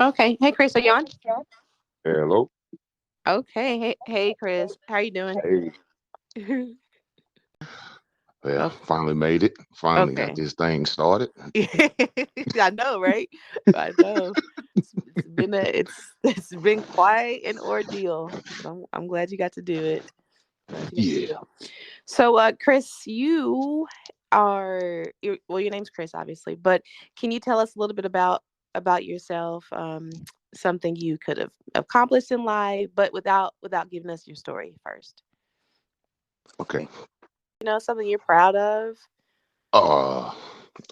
Okay. Hey, Chris, are you on? Hello. Okay. Hey, Chris. How are you doing? Hey. Well, Oh, finally made it. Finally got okay. this thing started. I know, right? I know. It's been quite an ordeal, but I'm glad you got to do it. Glad you got to do Yeah. it. So, Chris, well, your name's Chris, obviously, but can you tell us a little bit about yourself? Something you could have accomplished in life, but without giving us your story first. Okay. Something you're proud of. Uh,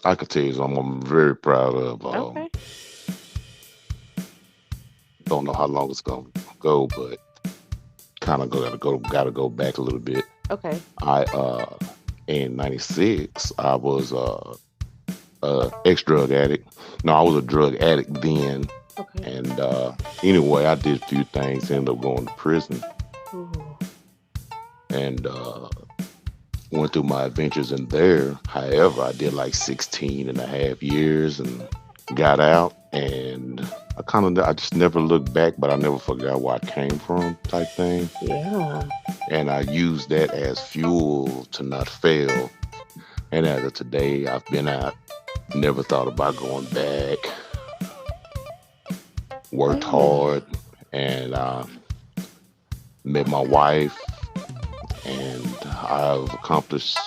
I can tell you something I'm very proud of. Okay. Don't know how long it's gonna go, but kind of gotta go back a little bit. Okay. I in '96 I was ex drug addict. No, I was a drug addict then, Okay. and anyway, I did a few things. Ended up going to prison, Ooh. and went through my adventures in there. However, I did like 16 and a half years and got out, and I just never looked back, but I never forgot where I came from type thing. Yeah. And I used that as fuel to not fail. And as of today, I've been out, never thought about going back, worked Oh. hard, and met my wife, and I've accomplished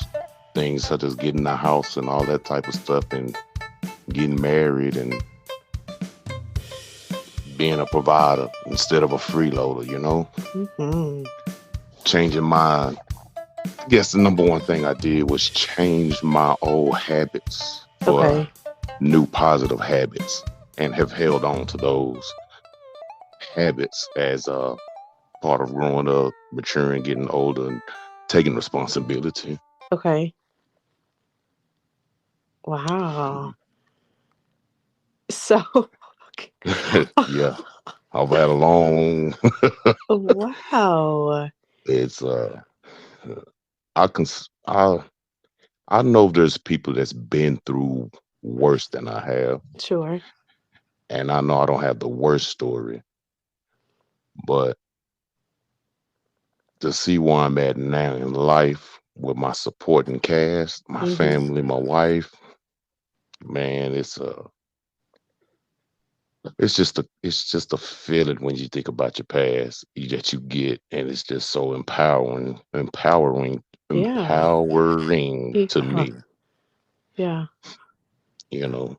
things such as getting a house and all that type of stuff, and getting married and being a provider instead of a freeloader. Hmm. Changing my, I guess the number one thing I did was change my old habits for Okay. new positive habits and have held on to those habits as a part of growing up, maturing, getting older, and taking responsibility. Okay. Wow. So, Yeah, I've had a long, wow. it's, I can, I know there's people that's been through worse than I have, Sure. and I know I don't have the worst story, but to see where I'm at now in life with my supporting cast, my Hmm. family, my wife, man, it's just a feeling when you think about your past that you get, and it's just so Yeah. empowering to Yeah. me, Yeah. you know.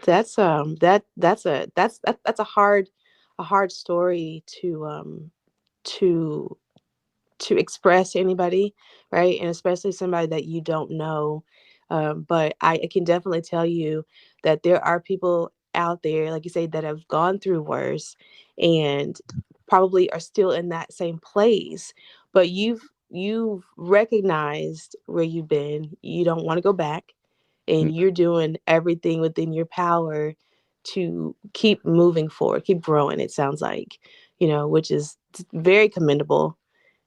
That's a hard story to to express to anybody, right? And especially somebody that you don't know. But I can definitely tell you that there are people out there, like you say, that have gone through worse and probably are still in that same place. But you've recognized where you've been. You don't want to go back, and you're doing everything within your power to keep moving forward, keep growing. It sounds like, which is very commendable,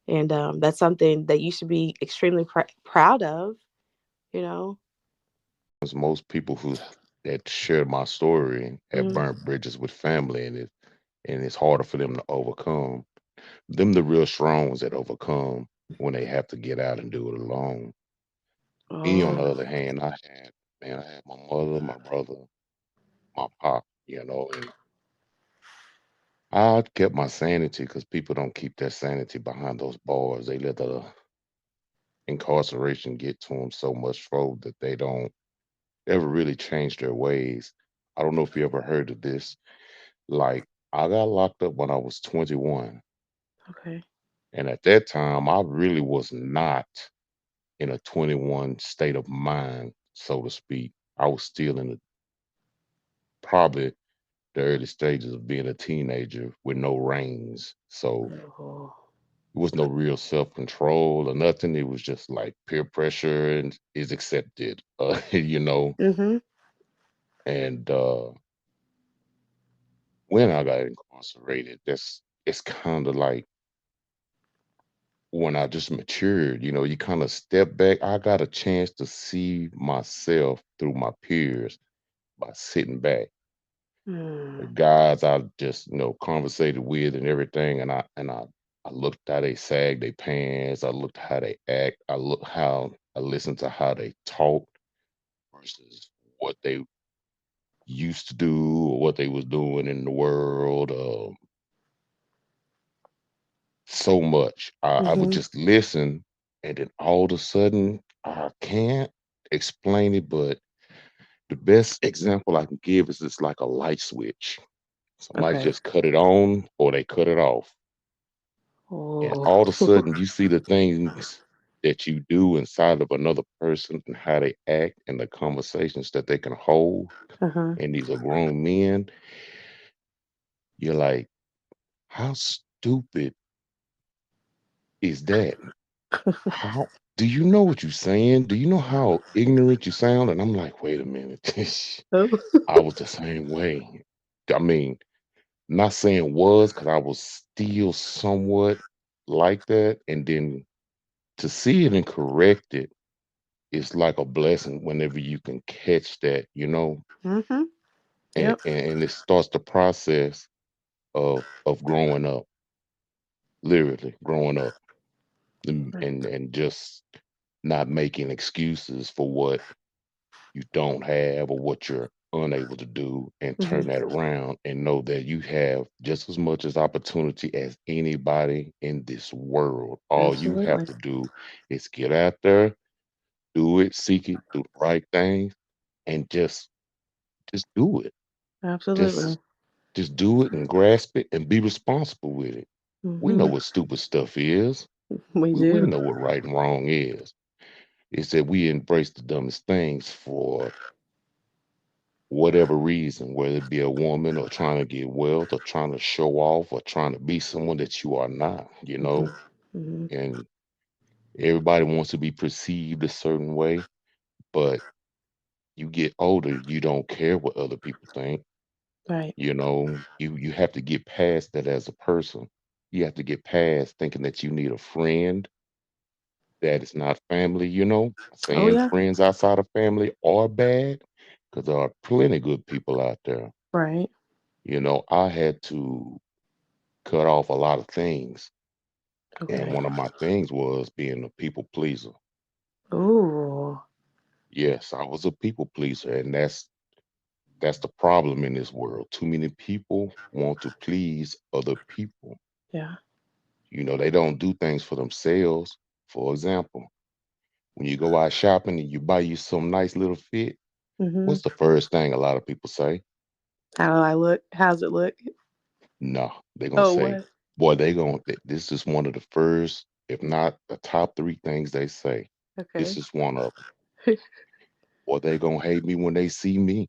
and that's something that you should be extremely proud of, you know. As most people who that share my story have Mm. burnt bridges with family, and it's harder for them to overcome. Them the real strong ones that overcome when they have to get out and do it alone. Me, on the Oh. other hand, I had my mother, my brother, my pop, and I kept my sanity because people don't keep their sanity behind those bars. They let the incarceration get to them so much so that they don't ever really change their ways. I don't know if you ever heard of this. Like, I got locked up when I was 21. Okay. And at that time, I really was not in a 21 state of mind, so to speak. I was still in probably the early stages of being a teenager with no reins. So Oh. it was no real self control or nothing. It was just like peer pressure and is accepted, Mm-hmm. And when I got incarcerated, it's kind of like when I just matured, you kind of step back. I got a chance to see myself through my peers, by sitting back. The Mm. guys I just conversated with and everything, and I looked how they sag their pants. I looked how they act. I listened to how they talk versus what they used to do or what they was doing in the world. So much. I would Mhm. just listen, and then all of a sudden, I can't explain it, but the best example I can give is it's like a light switch. Somebody Okay. just cut it on or they cut it off. And Oh. all of a sudden, you see the things that you do inside of another person and how they act and the conversations that they can hold. Uh-huh. And these are grown men. You're like, how stupid is that? How do you know what you're saying? Do you know how ignorant you sound? And I'm like, wait a minute. Oh. I was the same way. I mean, not saying was because I was still somewhat like that. And then to see it and correct it is like a blessing whenever you can catch that, Mhm. and, Yep. and it starts the process of growing up, literally growing up, and just not making excuses for what you don't have or what you're unable to do, and turn Mhm. that around and know that you have just as much as opportunity as anybody in this world. All you have Absolutely. to do is get out there, do it, seek it, do the right things, and just do it. Absolutely. Just do it and grasp it and be responsible with it. We know Mhm. what stupid stuff is. We We do. know what right and wrong is. It's that we embrace the dumbest things for whatever reason, whether it be a woman or trying to get wealth or trying to show off or trying to be someone that you are not, Mhm. Mhm. and everybody wants to be perceived a certain way, but you get older, you don't care what other people think. Right. You have to get past that as a person. You have to get past thinking that you need a friend that is not family, Oh saying yeah. friends outside of family are bad, because there are plenty good people out there. Right. I had to cut off a lot of things. And Okay. one of my things was being a people pleaser. Ooh. Yes, I was a people pleaser, and that's the problem in this world. Too many people want to please other people. Yeah. They don't do things for themselves. For example, when you go out shopping and you buy you some nice little fit, Mhm. what's the first thing a lot of people say? How do I look? How's it look? No, they're gonna Oh, say, what? boy, this is one of the first, if not the top three things they say. This Okay. is one of them. Boy, they gonna hate me when they see me.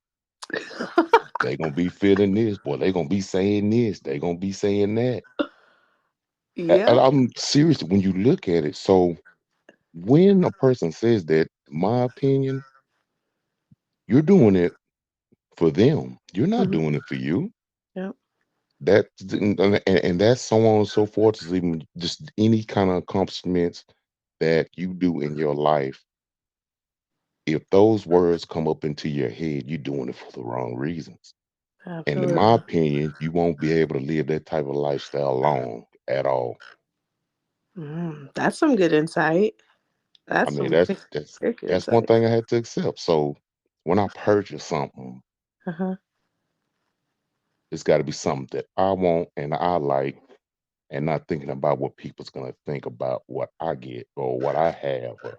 They gonna be feeling this. Boy, they gonna be saying this. They gonna be saying that. And Yep. I'm serious when you look at it. So when a person says that, in my opinion, you're doing it for them. You're not Mhm. doing it for you. Yep. And that's so on and so forth. Is even just any kind of accomplishments that you do in your life. If those words come up into your head, you're doing it for the wrong reasons. And in my Absolutely. opinion, you won't be able to live that type of lifestyle long at all. That's some good insight. I That's mean, some very good that's one insight. thing I had to accept. So when I purchase something, Uh-huh. it's got to be something that I want and I like, and not thinking about what people's gonna think about what I get or what I have or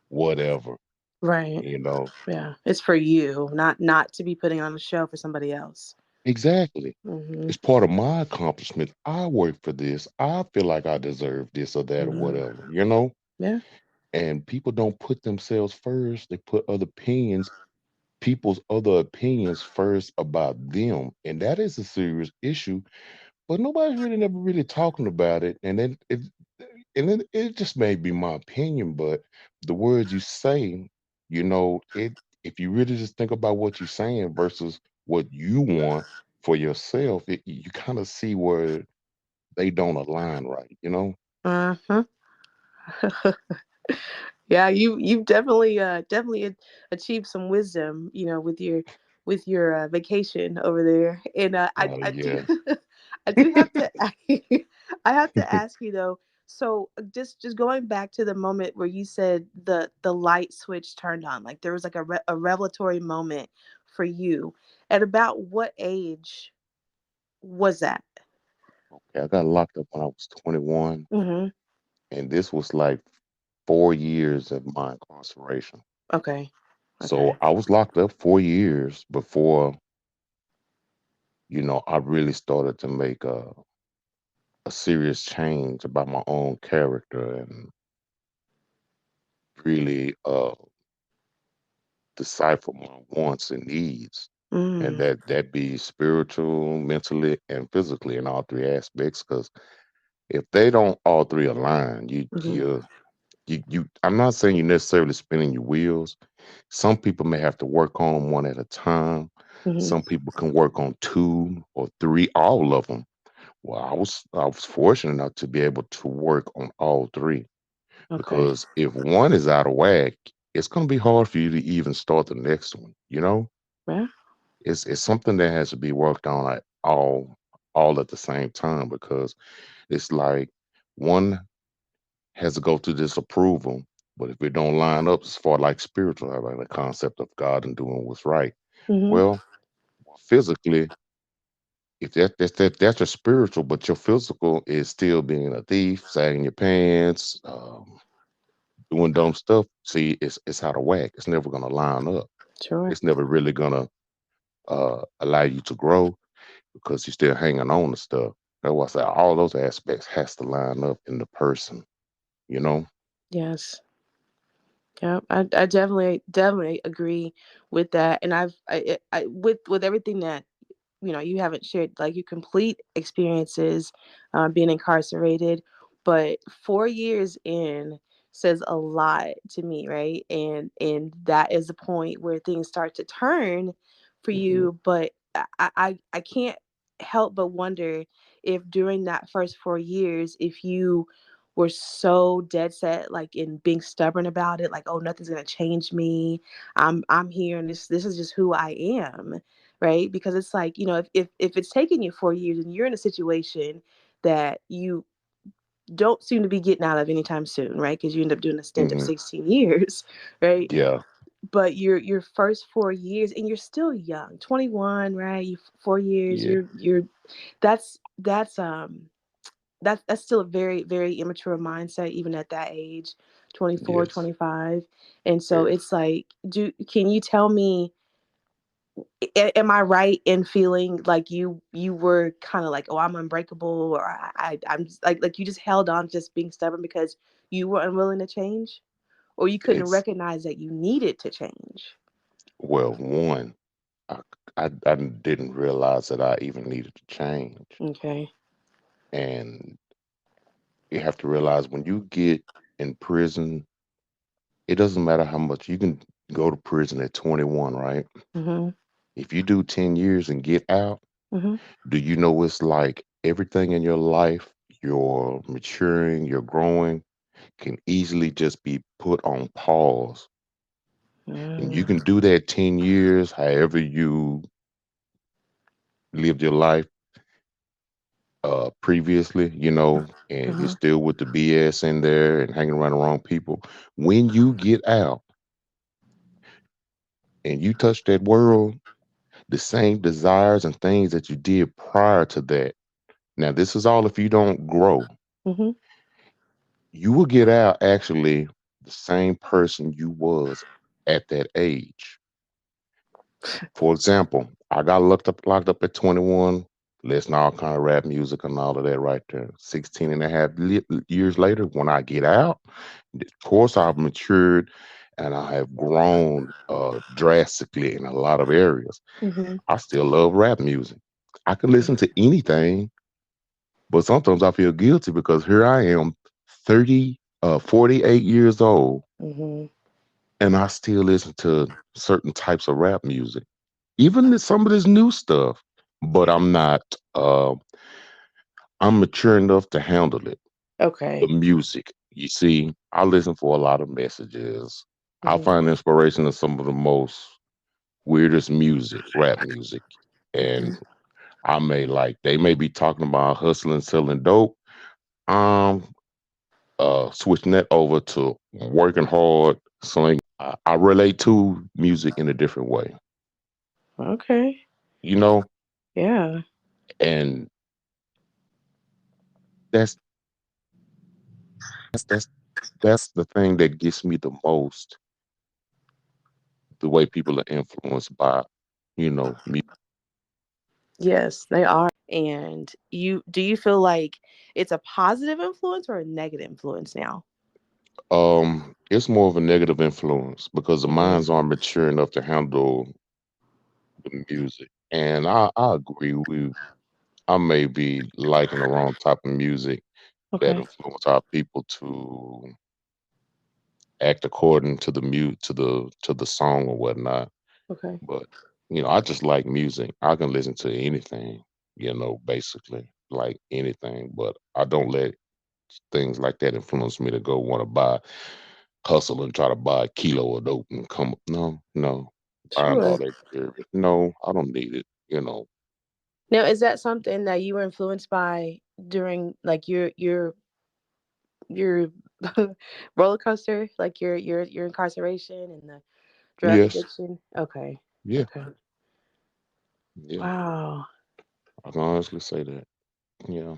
whatever. Right. You know, Yeah. It's for you, not to be putting on a show for somebody else. exactly. Mhm. It's part of my accomplishment. I work for this. I feel like I deserve this or that or Mhm. whatever. Yeah. And people don't put themselves first. They put people's other opinions first about them. And that is a serious issue. But nobody's really never really talking about it. And it just may be my opinion, but the words you say, if you really just think about what you're saying versus what you want for yourself, you kind of see where they don't align right? Uh-huh. Yeah, you've definitely definitely achieved some wisdom, with your with your vacation over there. And I do Yes. I do have to I have to ask you though. So just going back to the moment where you said the light switch turned on, like there was like a revelatory moment for you. At about what age was that? Okay, I got locked up when I was 21, Mm-hmm. and this was like 4 years of my incarceration. Okay. So Okay. I was locked up 4 years before, I really started to make a serious change about my own character and really decipher my wants and needs. And Mm. that be spiritual, mentally, and physically in all three aspects. Because if they don't all three align, Mm-hmm. I'm not saying you're necessarily spinning your wheels. Some people may have to work on them one at a time. Mm-hmm. Some people can work on two or three, all of them. Well, I was fortunate enough to be able to work on all three, Okay. because if one is out of whack, it's going to be hard for you to even start the next one. Yeah. It's something that has to be worked on at all at the same time, because it's like one has to go through this approval, but if it don't line up as far like spiritual, like the concept of God and doing what's right, Mm-hmm. well, physically, if that's your spiritual, but your physical is still being a thief, sagging your pants, doing dumb stuff. See, it's out of whack. It's never gonna line up. Sure. It's never really gonna allow you to grow, because you're still hanging on to stuff. That's why I say all those aspects has to line up in the person. You know. Yes. Yeah, I definitely agree with that, and I with everything that you haven't shared like your complete experiences being incarcerated, but 4 years in says a lot to me, right? And that is the point where things start to turn for Hmm. you. But I can't help but wonder if during that first 4 years, if you were so dead set like in being stubborn about it, like, oh, nothing's gonna change me, I'm here and this is just who I am, right? Because it's like, if it's taking you 4 years and you're in a situation that you don't seem to be getting out of anytime soon, right? Because you end up doing a stint of Hmm. 16 years, right? Yeah. But your first 4 years, and you're still young, 21, right? You 4 years, Yeah. you're that's still a very very immature mindset even at that age, 24, Yes. 25. And so Very. it's like, do can you tell me, am I right in feeling like you were kind of like, oh, I'm unbreakable, or I'm just like you just held on just being stubborn because you were unwilling to change, or you couldn't It's recognize that you needed to change? well, one, I didn't realize that I even needed to change, Okay. and you have to realize when you get in prison, it doesn't matter how much you can go to prison at 21, right? Mhm. If you do 10 years and get out, Mhm. do you know it's like everything in your life, your maturing, your growing, can easily just be put on pause. And you Mm. can do that 10 years, however you lived your life previously, and you're Mhm. still with the BS in there and hanging around the wrong people. When you get out and you touch that world, the same desires and things that you did prior to that. Now, this is all if you don't grow. Mhm. You will get out actually the same person you was at that age. For example, I got locked up at 21, listening to all kind of rap music and all of that right there. 16 and a half years later, when I get out, of course I've matured and I have grown drastically in a lot of areas. Mhm. I still love rap music. I can listen to anything, but sometimes I feel guilty because here I am, 48 years old, Mhm. and I still listen to certain types of rap music, even some of this new stuff. But I'm not. I'm mature enough to handle it. The Okay. music, you see, I listen for a lot of messages. I Mhm. find inspiration in some of the most weirdest music, rap music. And Mhm. I may like they may be talking about hustling, selling dope. Um, switching that over to working hard, sling. I relate to music in a different way, Okay. you know, Yeah. and that's that's that's the thing that gets me the most. The way people are influenced by, music. Yes, they are. And you do you feel like it's a positive influence or a negative influence now? It's more of a negative influence because the Hmm. minds aren't mature enough to handle the music. And I agree. I may be liking the wrong type of music that Okay. influence our people to act according to the to the song or whatnot. Okay. But I just like music. I can listen to anything, basically like anything. But I don't let things like that influence me to go want to buy hustle and try to buy a kilo of dope and come. No, no, buying all Sure. that gear. No, I don't need it. Now, is that something that you were influenced by during like your roller coaster, like your incarceration and the drug Yes, addiction? Okay. yeah, Okay. yeah. Wow. I can honestly say that. Yeah,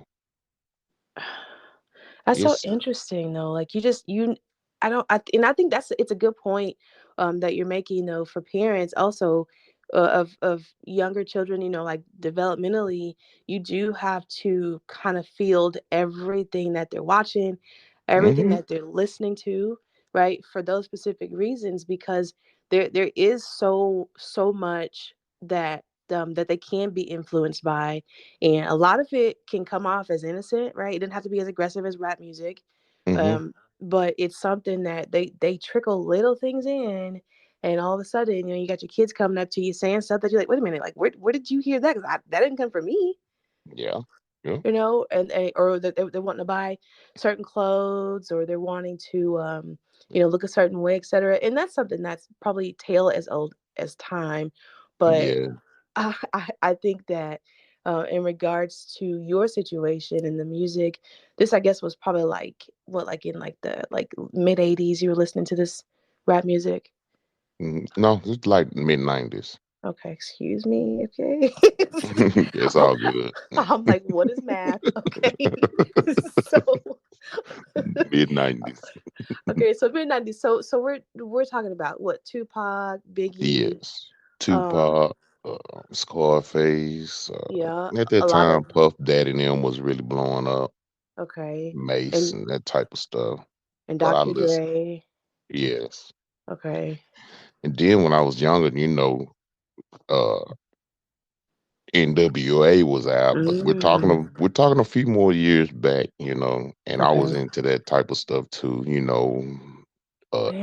That's so it's. interesting though. Like you just you I don't I and I think that's it's a good point that you're making though for parents also of younger children, like developmentally, you do have to kind of field everything that they're watching, everything Hmm. that they're listening to, right? For those specific reasons because there is so much that they can be influenced by, and a lot of it can come off as innocent, right? It doesn't have to be as aggressive as rap music, Hmm. but it's something that they trickle little things in, and all of a sudden, you got your kids coming up to you saying stuff that you're like, wait a minute, like where did you hear that? Because that didn't come from me, Yeah, yeah. and or that they're wanting to buy certain clothes, or they're wanting to look a certain way, etc. And that's something that's probably tale as old as time, but Yeah. I think that in regards to your situation and the music, this I guess was probably like what, like in like the like mid '80s. You were listening to this rap music. No, it's like mid 90s. Okay, excuse me. Okay, It's I'm, all good. I'm like, what is math? Okay, so Mid 90s. okay, so mid '90s. So we're talking about what, Tupac, Biggie, Yes. um, Tupac, Scarface. yeah, At a that lot time, of Puff Daddy and them was really blowing up. okay, Mace and and that type of stuff. But I Dr. listen. Dre. Yes. Okay. And then when I was younger, uh, NWA was out, but we're talking Mm, we're talking a few more years back, and I was okay. into that type of stuff too,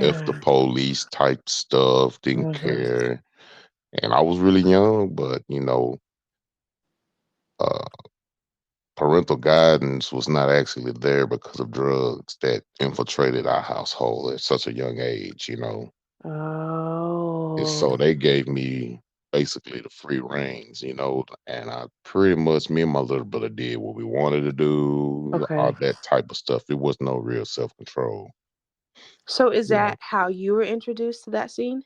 F the Man. police type stuff, didn't Mhm. care. And I was really young, but uh parental guidance was not actually there because of drugs that infiltrated our household at such a young age. And so Oh, they gave me basically the free reins, and I pretty much, me and my little brother did what we wanted to do, all okay. that type of stuff. It was no real self control. So is You know, that how you were introduced to that scene?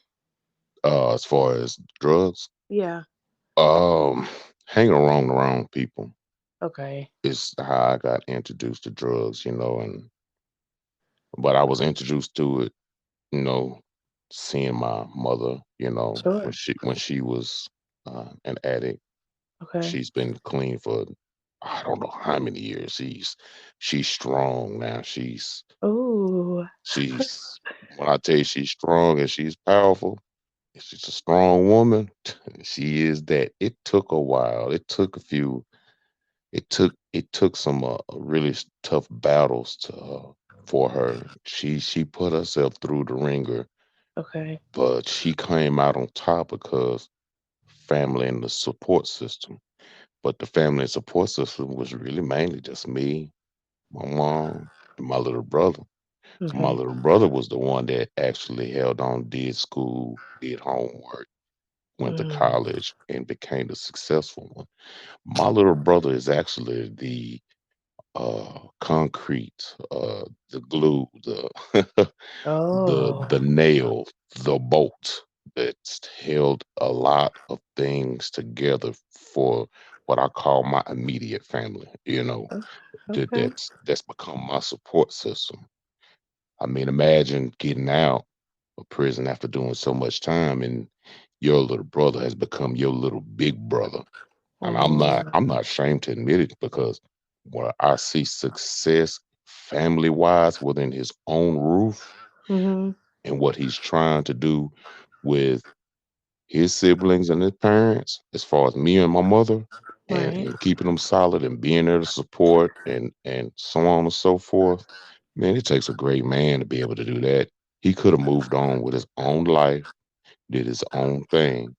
as far as drugs, Yeah. um, hanging around the wrong people Okay. is how I got introduced to drugs, and but I was introduced to it, you know, seeing my mother, when Sure. she was an addict. Okay. She's been clean for I don't know how many years. She's strong now. Ooh. She's when I tell you she's strong and she's powerful, she's a strong woman. She is that. It took a while. It took a few. It took some really tough battles to for her. She put herself through the ringer, Okay. but she came out on top because family and the support system. But the family and support system was really mainly just me, my mom, and my little brother. My Okay. little brother was the one that actually held on, did school, did homework, went to Mm. college and became a successful one. My little brother is actually the concrete, the glue, the the Oh. nail, the bolt that's held a lot of things together for what I call my immediate family. o- That Okay. that's become my support system. I mean, imagine getting out of prison after doing so much time, and your little brother has become your little big brother. And I'm Mm. not ashamed to admit it because where I see success family wise within his own roof Mhm. and what he's trying to do with his siblings and his parents, as far as me and my mother, Right. and keeping them solid and being there to support and so on and so forth. Man, it takes a great man to be able to do that. He could have moved on with his own life, did his own thing,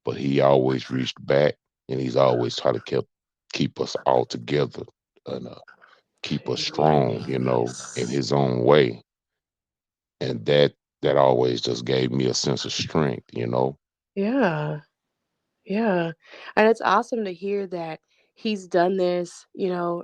but he always reached back and he's always tried to keep us all together and keep us strong, in Jeez. his own way. And that always just gave me a sense of strength. Yeah. Yeah. And it's awesome to hear that he's done this,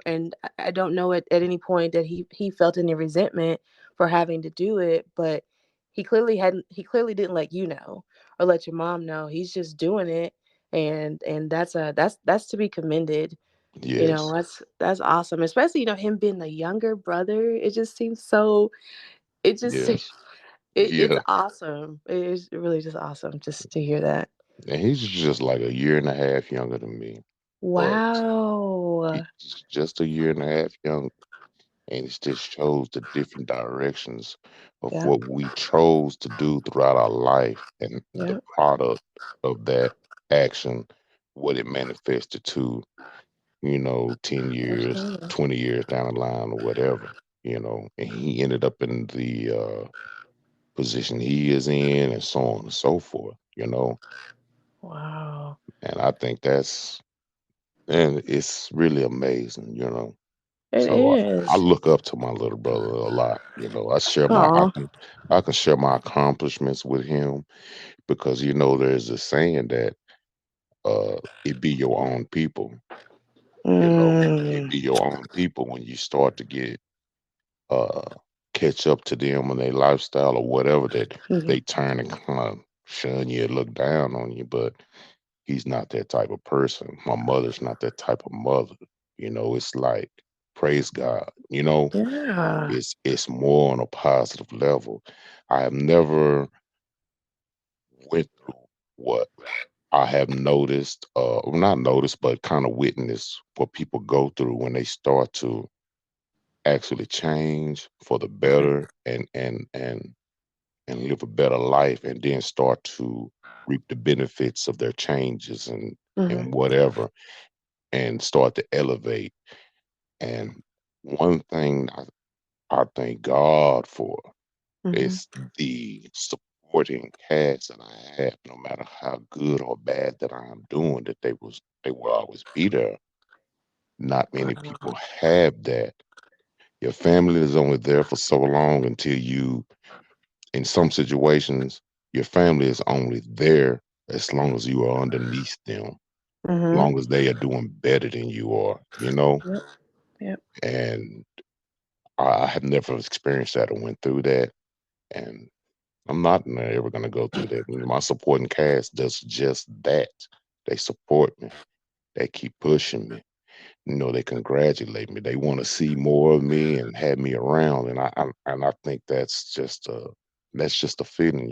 and I don't know at any point that he felt any resentment for having to do it, but he clearly didn't let you know or let your mom know. He's just doing it, and that's to be commended. Yes, That's awesome. Especially, him being the younger brother. It just seems so it just yes, it's yeah. awesome. It's really just awesome just to hear that. And he's just like a year and a half younger than me, but Wow. he's just a year and a half younger. And it just shows the different directions of Yep. what we chose to do throughout our life and the Yep. product of that action, what it manifested to, 10 years, Absolutely. 20 years down the line or whatever. And he ended up in the position he is in and so on and so forth. Wow. And I think and it's really amazing. It So I is. look up to my little brother a lot. Aw. I can share my accomplishments with him because there's a saying that it be your own people. It Mm. be your own people when you start to get uh catch up to them and their lifestyle or whatever that Mhm. they turn and kind of shun you and look down on you. But he's not that type of person. My mother's not that type of mother. It's like praise God. Yeah. It's more on a positive level. I have never went through what I have noticed, well, not noticed, but kind of witnessed what people go through when they start to actually change for the Right. better and live a better life, and then start to reap the benefits of their changes Mhm. and whatever, and start to elevate. And one thing I thank God for Mhm. it's the supporting cast that I have, no matter how good or bad that I am doing, that they will always be there. Not many Wow. people have that. Your family is only there for so long until in some situations, your family is only there as long as you are underneath them, Mhm. long as they are doing better than you are. Yep. Yep. And I have never experienced that or went through that. And I'm not ever gonna go through that. My supporting cast does just that. They support me. They keep pushing me. They congratulate me. They want to see more of me and have me around. And I think that's just a feeling.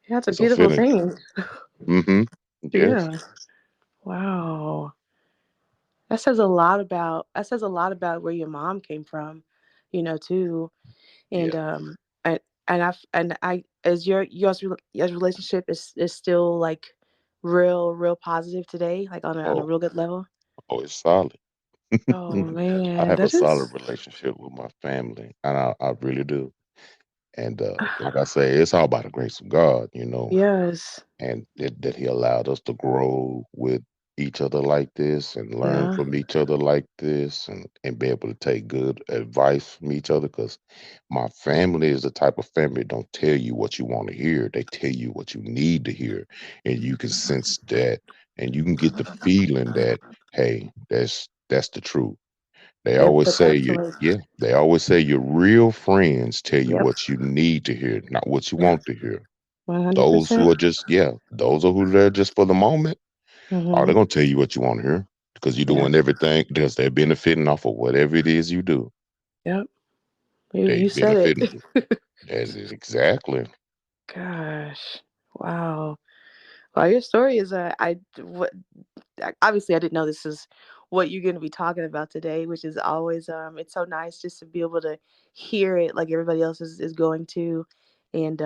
Yeah, it's a It's a beautiful feeling. thing. Mm-hmm. Yes. Yeah. Wow. That says a lot about where your mom came from, too. And Yeah. I is your relationship is still like real positive today, like on a Oh, real good level. oh, it's solid. Oh I man, have a that solid is relationship with my family, and I really do. And like I say, it's all by the grace of God, yes. and that He allowed us to grow with. each other like this and learn Yeah. from each other like this and be able to take good advice from each other because my family is the type of family that don't tell you what you want to hear. They tell you what you need to hear. And you can sense that and you can get the feeling that, hey, that's the truth. They Yep. always That's say you excellent. yeah, they always say your real friends tell you Yep. what you need to hear, not what you Yep. want to hear. Those who 100%. are just, yeah, those are who are there just for the moment. Oh, Mm-hmm. they're gonna tell you what you want to hear because you're Yep. doing everything because they're benefiting off of whatever it is you do. Yep. You They you said benefiting. it. That's it exactly. Gosh. Wow. Well, your story is obviously I didn't know this is what you're going to be talking about today, which is always it's so nice just to be able to hear it like everybody else is going to. And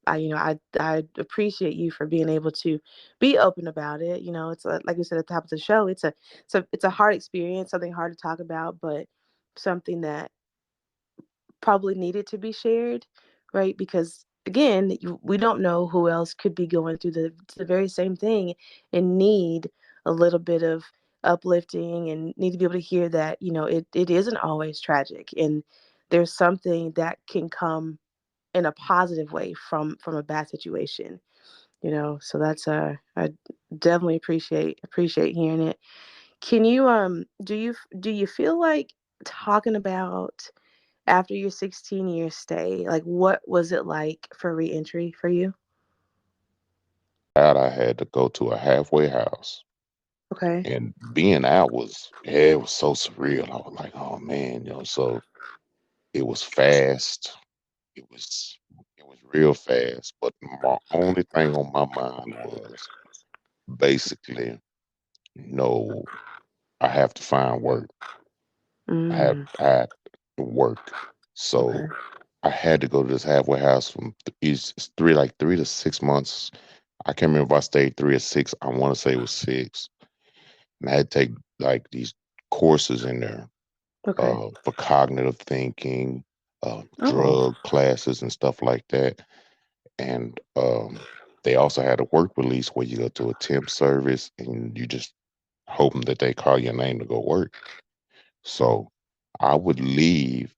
I I appreciate you for being able to be open about it. You know, it's like you said at the top of the show, it's a hard experience, something hard to talk about, but something that probably needed to be shared, right? Because again, we don't know who else could be going through the very same thing and need a little bit of uplifting and need to be able to hear that, it isn't always tragic and there's something that can come in a positive way from a bad situation, so that's I definitely appreciate hearing it. Can you do you feel like talking about after your 16-year stay, like what was it like for reentry for you? Out, I had to go to a halfway house, Okay. and being out was yeah, it was so surreal. I was like, oh man, so it was fast. It was it was real fast. But my only thing on my mind was basically, no, I have to find work. Mm, I had to work. okay. So I had to go to this halfway house from it's 3 to 6 months. I can't remember if I stayed 3 or 6. I want to say it was 6. And I had to take like these courses in there Okay. for cognitive thinking, Oh, drug classes and stuff like that. And they also had a work release where you go to a temp service and you just hoping that they call your name to go work. So I would leave.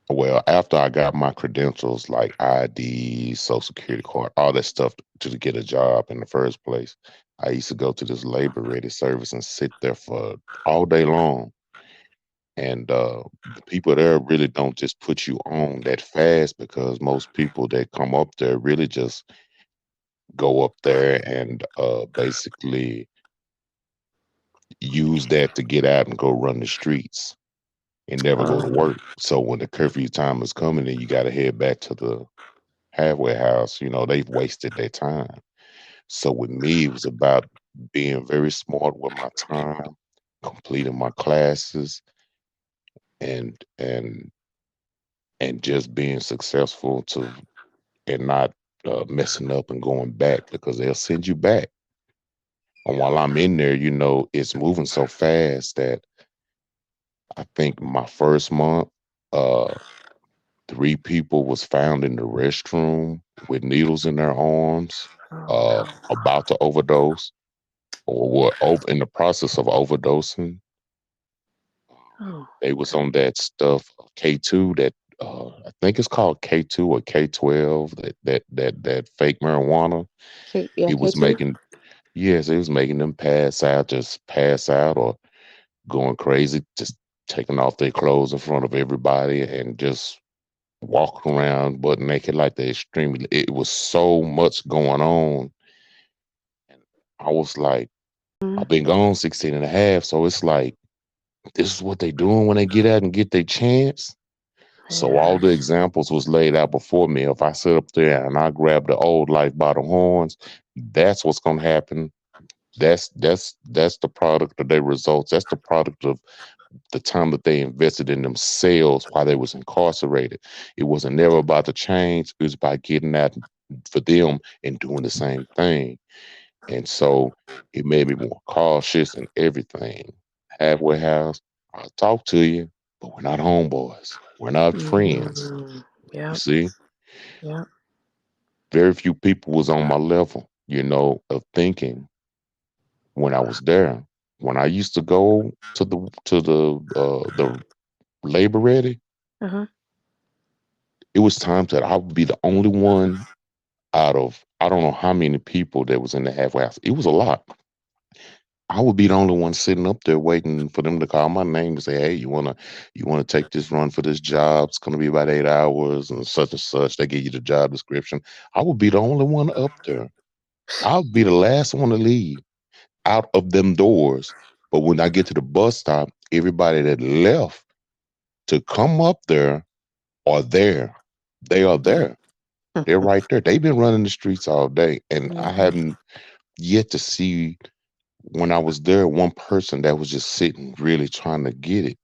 Well, after I got my credentials like ID, social security card, all that stuff to get a job in the first place, I used to go to this labor ready service and sit there for all day long. And the people there really don't just put you on that fast because most people that come up there really just go up there and basically use that to get out and go run the streets and never go to um, work. So when the curfew time is coming and you got to head back to the halfway house, they've wasted their time. So with me, it was about being very smart with my time, completing my classes, and and and just being successful to and not messing up and going back because they'll send you back. And while I'm in there, it's moving so fast that I think my first month, uh, 3 people was found in the restroom with needles in their arms, oh no. about to overdose or were over in the process of overdosing. Oh, They was on that stuff K2 that I think it's called K2 or K12 that fake marijuana. Yeah, It was K2. making yes, it was making them just pass out or going crazy, just taking off their clothes in front of everybody and just walking around butt naked like they extremely. It was so much going on, and I was like, Mm, I've been gone 16 and a half, so it's like this is what they doing when they get out and get their chance. So yeah. all the examples was laid out before me. If I sit up there and I grab the old life by the horns, that's what's gonna happen. That's the product of their results. That's the product of the time that they invested in themselves while they was incarcerated. It wasn't never about the change. It was about getting that for them and doing the same thing. And so it made me more cautious and everything. Halfway house, I'll talk to you, but we're not homeboys. We're not friends. Mm, You yep. see, Yep. very few people was on my level, of thinking. when I was there. When I used to go to the labor ready, Uh-huh. it was times that I would be the only one out of I don't know how many people that was in the halfway house. It was a lot. I would be the only one sitting up there waiting for them to call my name to say, "Hey, you wanna take this run for this job? It's gonna be about 8 hours and such and such." They give you the job description. I would be the only one up there. I would be the last one to leave out of them doors. But when I get to the bus stop, everybody that left to come up there are there. They are there. They're right there. They've been running the streets all day, and I Mhm. haven't yet to see when I was there one person that was just sitting really trying to get it,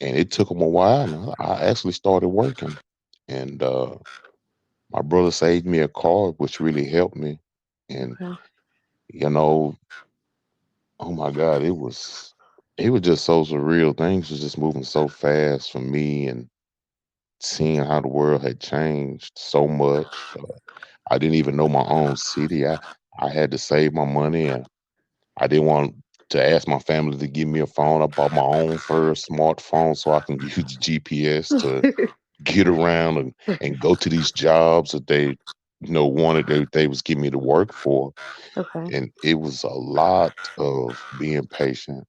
and it took them a while. And I actually started working, and my brother saved me a car, which really helped me. And Okay. you know, oh my God, it was just so surreal. Things was just moving so fast for me, and seeing how the world had changed so much. I didn't even know my own city. I had to save my money, and I didn't want to ask my family to give me a phone. I bought my own first smartphone so I can use the GPS to get around and go to these jobs that they wanted they was giving me to work for. Okay. And it was a lot of being patient.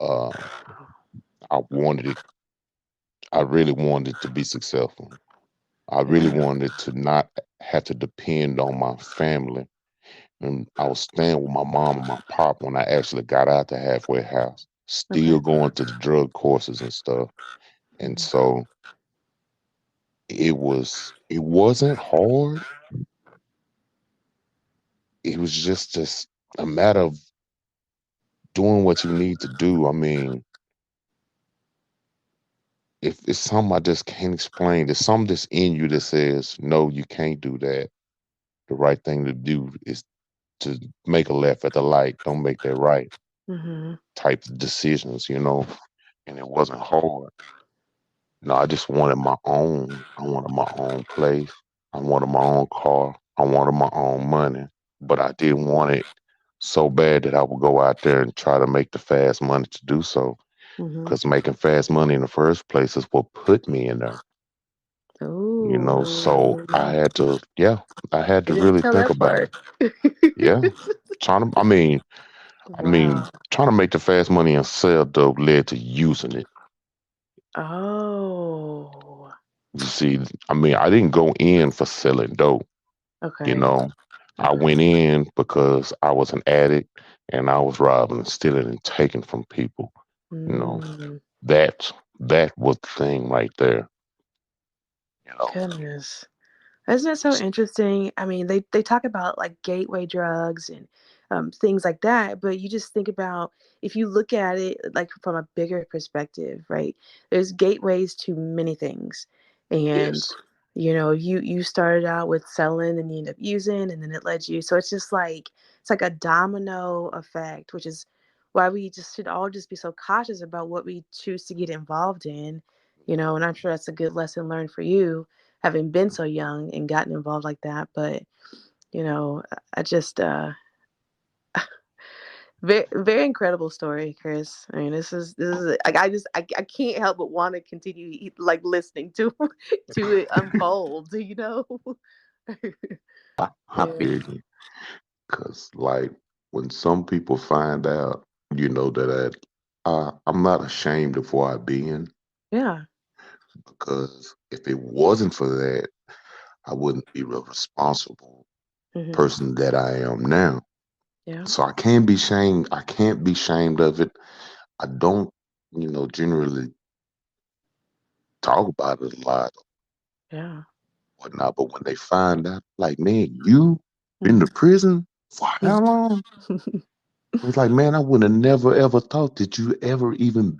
Uh, I wanted it. I really wanted to be successful. I really Yeah. wanted to not have to depend on my family. And I was staying with my mom and my pop when I actually got out the halfway house, Okay. still going to the drug courses and stuff. And Mhm. so it wasn't hard. It was just a matter of doing what you need to do. I mean, if it's something I just can't explain, there's something that's in you that says, no, you can't do that. The right thing to do is to make a left at the light. Don't make that right Mhm. type of decisions. And it wasn't hard. No, I just wanted my own. I wanted my own place. I wanted my own car. I wanted my own money. But I didn't want it so bad that I would go out there and try to make the fast money to do so. Mhm. Because making fast money in the first place is what put me in there. So I Ooh. had to, yeah, I had You to didn't really tell think that about part. it. Yeah, trying to. I mean, Wow. trying to make the fast money and sell dope led to using it. Oh. You see, I didn't go in for selling dope. You Okay. know, I Okay. went in because I was an addict and I was robbing and stealing and taking from people. You know, Mm. that that was the thing right there. You know, Goodness. Isn't it so interesting? I mean, they talk about like gateway drugs and things like that, but you just think about if you look at it like from a bigger perspective, right? There's gateways to many things, and yes, you started out with selling and you end up using, and then it led you. So it's like a domino effect, which is why we just should all just be so cautious about what we choose to get involved in, and I'm sure that's a good lesson learned for you having been so young and gotten involved like that. But I just very very incredible story, Chris. I mean, this is like I can't help but want to continue like listening to to it unfold. I Yeah, feel you. Cause like when some people find out, that I'm not ashamed of who I've been. yeah, Because if it wasn't for that, I wouldn't be the responsible hmm, person that I am now. yeah, So I can't be shamed. I can't be shamed of it. I don't, generally talk about it a lot yeah. or whatnot. But when they find out, like, man, you been Hmm. to prison for how long? It's like, man, I would have never ever thought that you ever even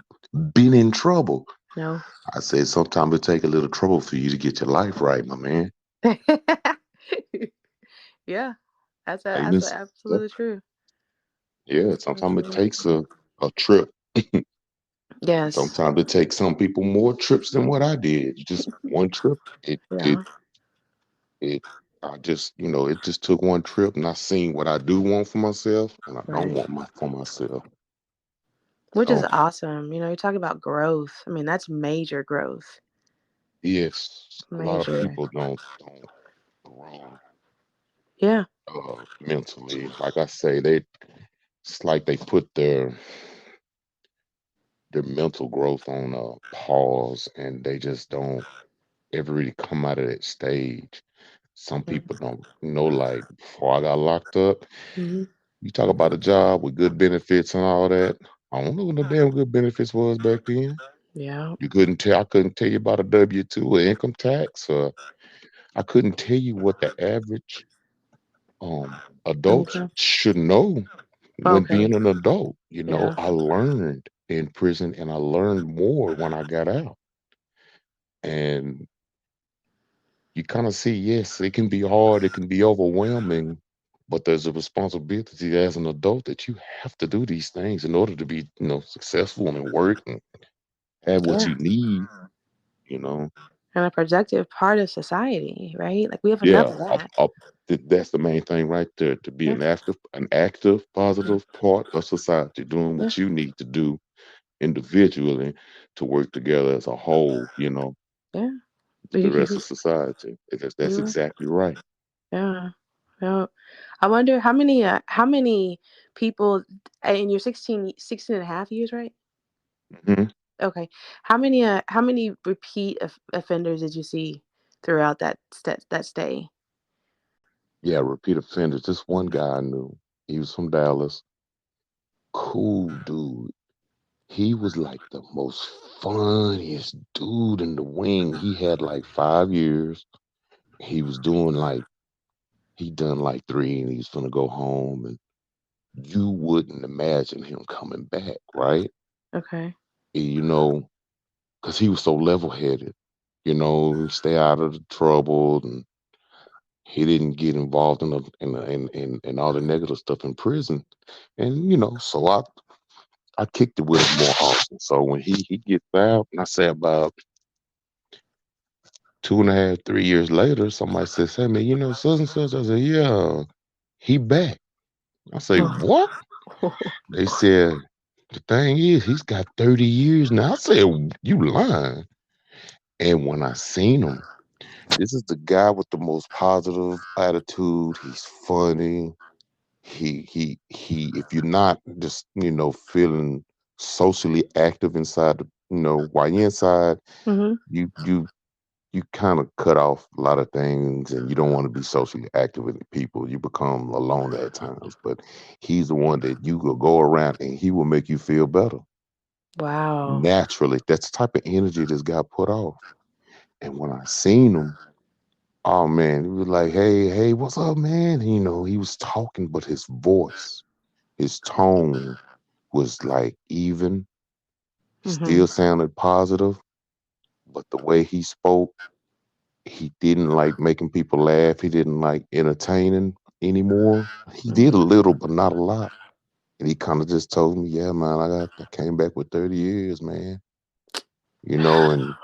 been in trouble. No. I said, sometimes it take a little trouble for you to get your life right, my man. Yeah, Ain't that's this? Yeah, absolutely true. yeah. Sometimes it Absolutely takes true. a trip. Yes. Sometimes it takes some people more trips than what I did. Just one trip. It Yeah. it it. I just, it just took one trip and I seen what I do want for myself and I don't Right. want for myself. Which is So awesome. You talk about growth. I mean, that's major growth. yes, a lot of Major. people don't grow Yeah. mentally. Like I say, it's like they put their mental growth on a pause and they just don't ever really come out of that stage. Some people don't know, like before I got locked up, Mm-hmm. you talk about a job with good benefits and all that. I don't know what the damn good benefits was back then. Yeah. I couldn't tell you about a W-2 or income tax, or I couldn't tell you what the average adult Okay. should know when Okay. being an adult. Yeah. I learned in prison and I learned more when I got out. And you kind of see, yes, it can be hard, it can be overwhelming, but there's a responsibility as an adult that you have to do these things in order to be, successful and work and have what Yeah. you need, you know. And a productive part of society, right? Like we have enough Yeah, of that. that's the main thing right there, to be Yeah. an active, positive part of society, doing Yeah. what you need to do individually to work together as a whole, Yeah. with the You, rest you, of society. That's you, exactly right. yeah. Yeah. I wonder how many people and you're 16 and a half years, right? Hmm. Okay. How many repeat offenders did you see throughout that stay? Yeah, repeat offenders. This one guy I knew, he was from Dallas. Cool dude. He was like the most funniest dude in the wing. He had like 5 years. He was doing like he done like three and he's gonna go home and you wouldn't imagine him coming back, right? Okay. And, because he was so level headed, stay out of the trouble and he didn't get involved in all the negative stuff in prison. And so I kicked it with him more often. So when he gets out, and I say about 2.5, 3 years later, somebody says, "Hey man, such and such." I said, "Yeah, he back." I say, "What?" They said, "The thing is, he's got 30 years now." I said, "You lying?" And when I seen him, this is the guy with the most positive attitude. He's funny. He. If you're not just feeling socially active inside, while you're inside, Mhm. you kind of cut off a lot of things and you don't want to be socially active with people. You become alone at times. But he's the one that you could go around and he will make you feel better Wow. naturally. That's the type of energy this guy put off. And when I seen him, oh man, he was like, "Hey, hey, what's up, man?" He was talking, but his voice, his tone was like even. He Mhm. still sounded positive, but the way he spoke, he didn't like making people laugh. He didn't like entertaining anymore. He did a Mhm. little, but not a lot. And he kind of just told me, "Yeah, man, I came back with 30 years, man." And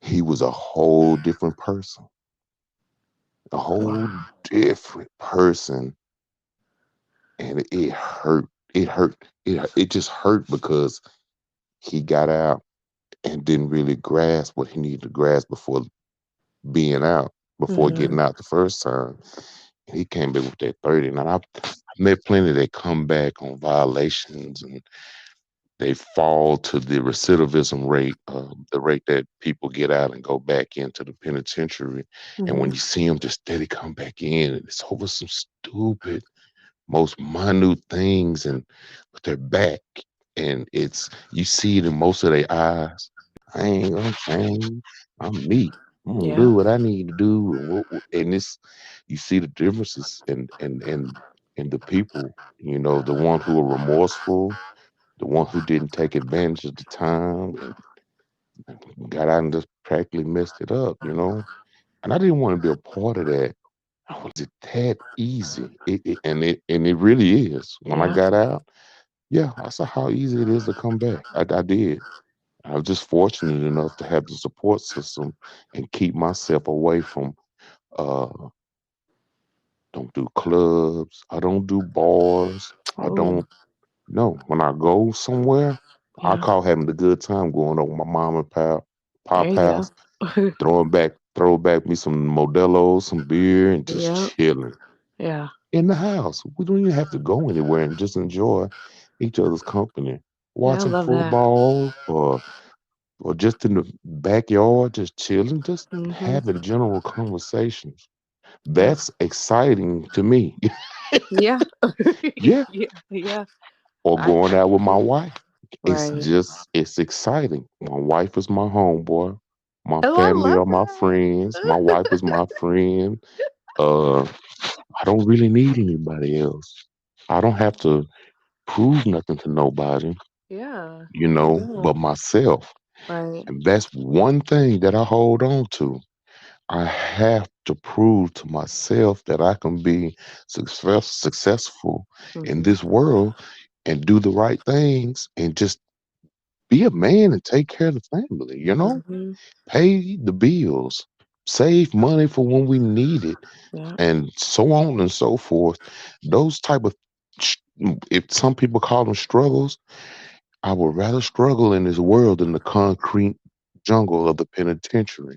he was a whole different person, a whole Wow. different person, and it hurt. It hurt. It just hurt because he got out and didn't really grasp what he needed to grasp being out, before Mhm. getting out the first time. And he came back with that 30. And I met plenty that come back on violations and they fall to the recidivism rate, the rate that people get out and go back into the penitentiary. And when Mhm. you see them just steady come back in, and it's over some stupid, most minute things, and but they're back, and it's you see it in most of their eyes. I ain't gonna change. I'm me. I'm gonna Yeah. do what I need to do, and and this, you see the differences in the people. The one who are remorseful, the one who didn't take advantage of the time and got out and just practically messed it up. And I didn't want to be a part of that. Was it that easy? And it really is. When I Yeah. got out, yeah, I saw how easy it is to come back. I did. I was just fortunate enough to have the support system and keep myself away from uh, don't do clubs, I don't do bars, I Oh, don't no. When I go somewhere, I yeah. call having a good time going over my mom and There pop you house, go. throw back me some Modelo's, some beer, and just Yeah. chilling Yeah. in the house. We don't even have to go anywhere and just enjoy each other's company. Yeah, I Watching love that. football or just in the backyard, just chilling, just Mhm. having general conversations. Yep. That's exciting to me. Yeah. Yeah. Yeah. Yeah. Or going out with I my agree. wife. Right. It's exciting. My wife is my homeboy. My Oh, I family love are my friends. My wife is my friend. Uh, I don't really need anybody else. I don't have to prove nothing to nobody, Yeah. You but don't. myself. Right. And that's one thing that I hold on to. I have to prove to myself that I can be successful in Mhm. this world and do the right things and just be a man and take care of the family. Mhm. Pay the bills, save money for when we need it, Yeah. and so on and so forth. Those type of sh- if some people call them struggles, I would rather struggle in this world than the concrete jungle of the penitentiary.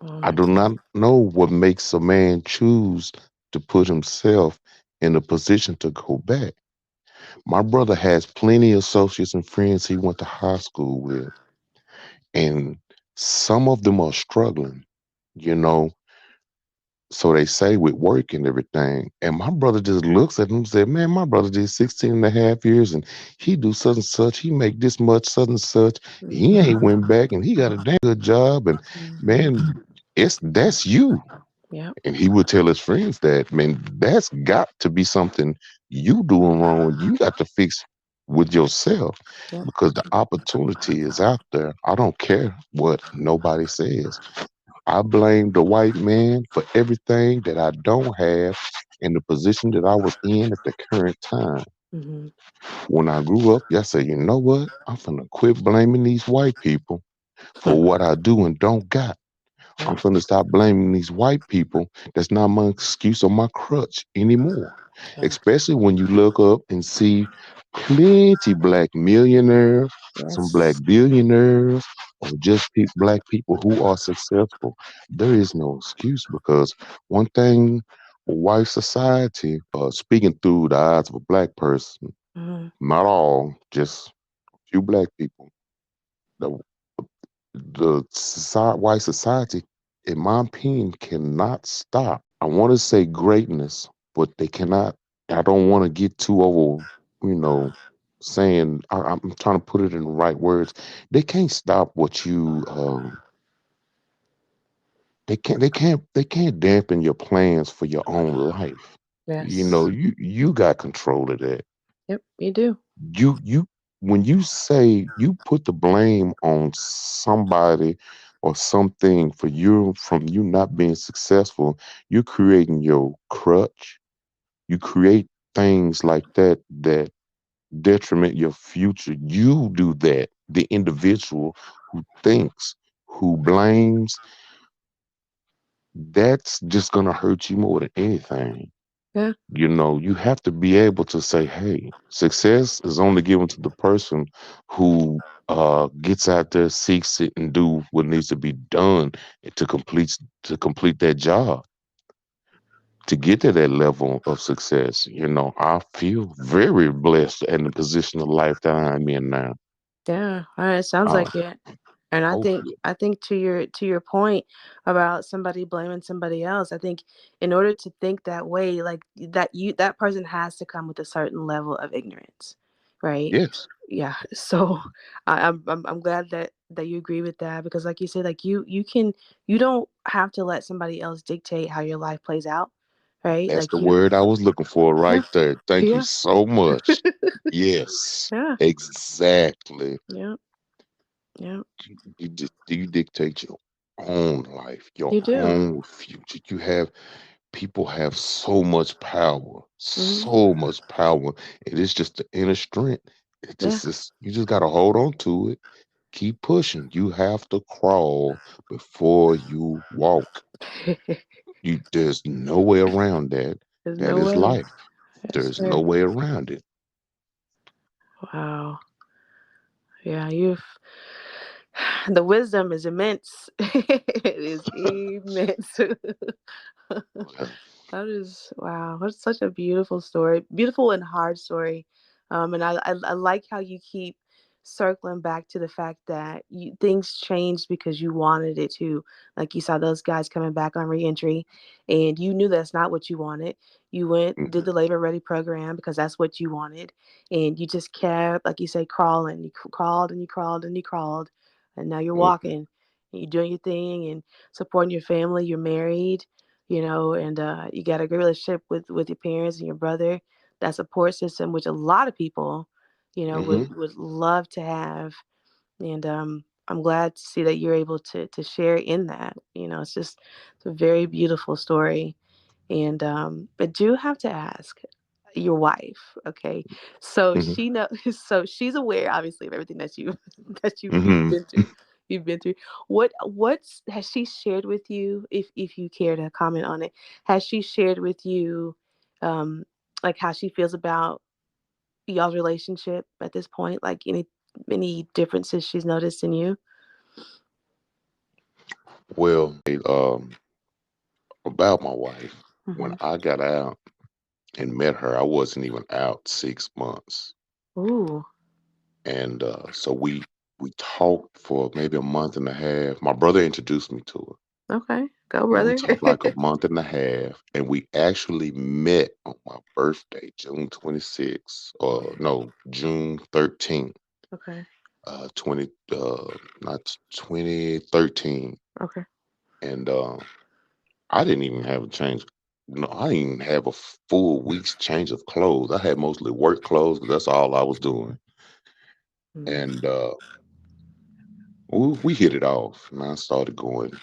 Oh I my do not God. know what makes a man choose to put himself in a position to go back. My brother has plenty of associates and friends he went to high school with, and some of them are struggling, you know, so they say with work and everything. And my brother just looks at him and said, man, my brother did 16 and a half years and he do such and such. He make this much, such and such. He ain't Mhm. went back and he got a damn good job. And Mhm. man, that's you. Yep. And he would tell his friends that, man, that's got to be something you doing wrong. You got to fix with yourself Yep. because the opportunity is out there. I don't care what nobody says. I blame the white man for everything that I don't have in the position that I was in at the current time. Mhm. When I grew up, I said, you know what? I'm finna quit blaming these white people for what I do and don't got. I'm Yep. finna stop blaming these white people. That's not my excuse or my crutch anymore. Yeah. Especially when you look up and see plenty black millionaires, some black Yes. billionaires, or just black people who are successful. There is no excuse because one thing, white society, speaking through the eyes of a black person, Mhm. not all, just a few black people, the white society, in my opinion, cannot stop. I want to say greatness, but they cannot. I don't want to get too over, you know, saying. I'm trying to put it in the right words. They can't stop what you. They can't dampen your plans for your own life. Yes. You got control of that. Yep. You do. You when you say you put the blame on somebody or something for you from you not being successful, you're creating your crutch. You create things like that detriment your future. You do that. The individual who thinks, who blames, that's just gonna hurt you more than anything. Yeah. You have to be able to say, hey, success is only given to the person who gets out there, seeks it, and do what needs to be done to complete that job, to get to that level of success. I feel very blessed in the position of life that I'm in now. Yeah. It sounds Uh, like it. And I think Hopefully. I think to your point about somebody blaming somebody else, I think in order to think that way, like that person has to come with a certain level of ignorance, right? Yes, Yeah. So I'm glad that you agree with that because, like you said, like you don't have to let somebody else dictate how your life plays out, right? that's Like the you, word I was looking for yeah, right there. Thank you yeah, so much. Yes, yeah, exactly. yeah, yeah. You dictate your own life, your You do. own future. People have so much power, Hmm. so much power. It is just the inner strength. It Yeah. just is. You just got to hold on to it. Keep pushing. You have to crawl before you walk. There's no way around that. There's That no is way. life. Yes, There's no sir. way around it. Wow. Yeah, you've the wisdom is immense. It is immense. Well, That is wow. That's such a beautiful story, beautiful and hard story. And I like how you keep circling back to the fact that things changed because you wanted it to. Like you saw those guys coming back on reentry, and you knew that's not what you wanted. You went did mhm, the labor ready program because that's what you wanted, and you just kept, like you say, crawling. You crawled and you crawled and you crawled, and now you're mhm, walking. And you're doing your thing and supporting your family. You're married, and you got a great relationship with your parents and your brother. That support system, which a lot of people, mhm, would love to have. And I'm glad to see that you're able to share in that. It's a very beautiful story. And I do have to ask your wife, okay? So mhm, she knows, so she's aware, obviously, of everything that you that you've mhm. been through. You've been through. What's has she shared with you? If you care to comment on it, has she shared with you, um, like how she feels about y'all's relationship at this point? Like any differences she's noticed in you? Well, about my wife, when Mm-hmm. I got out and met her, I wasn't even out 6 months. Ooh. And so we talked for maybe a month and a half. My brother introduced me to her. Okay. Go, And we brother. talked like a month and a half. And we actually met on my birthday, June 26th, or no, June 13th, Okay. 20, not 2013. Okay. And I didn't even have a change. No, I didn't even have a full week's change of clothes. I had mostly work clothes because that's all I was doing. Mm. And we hit it off. And I started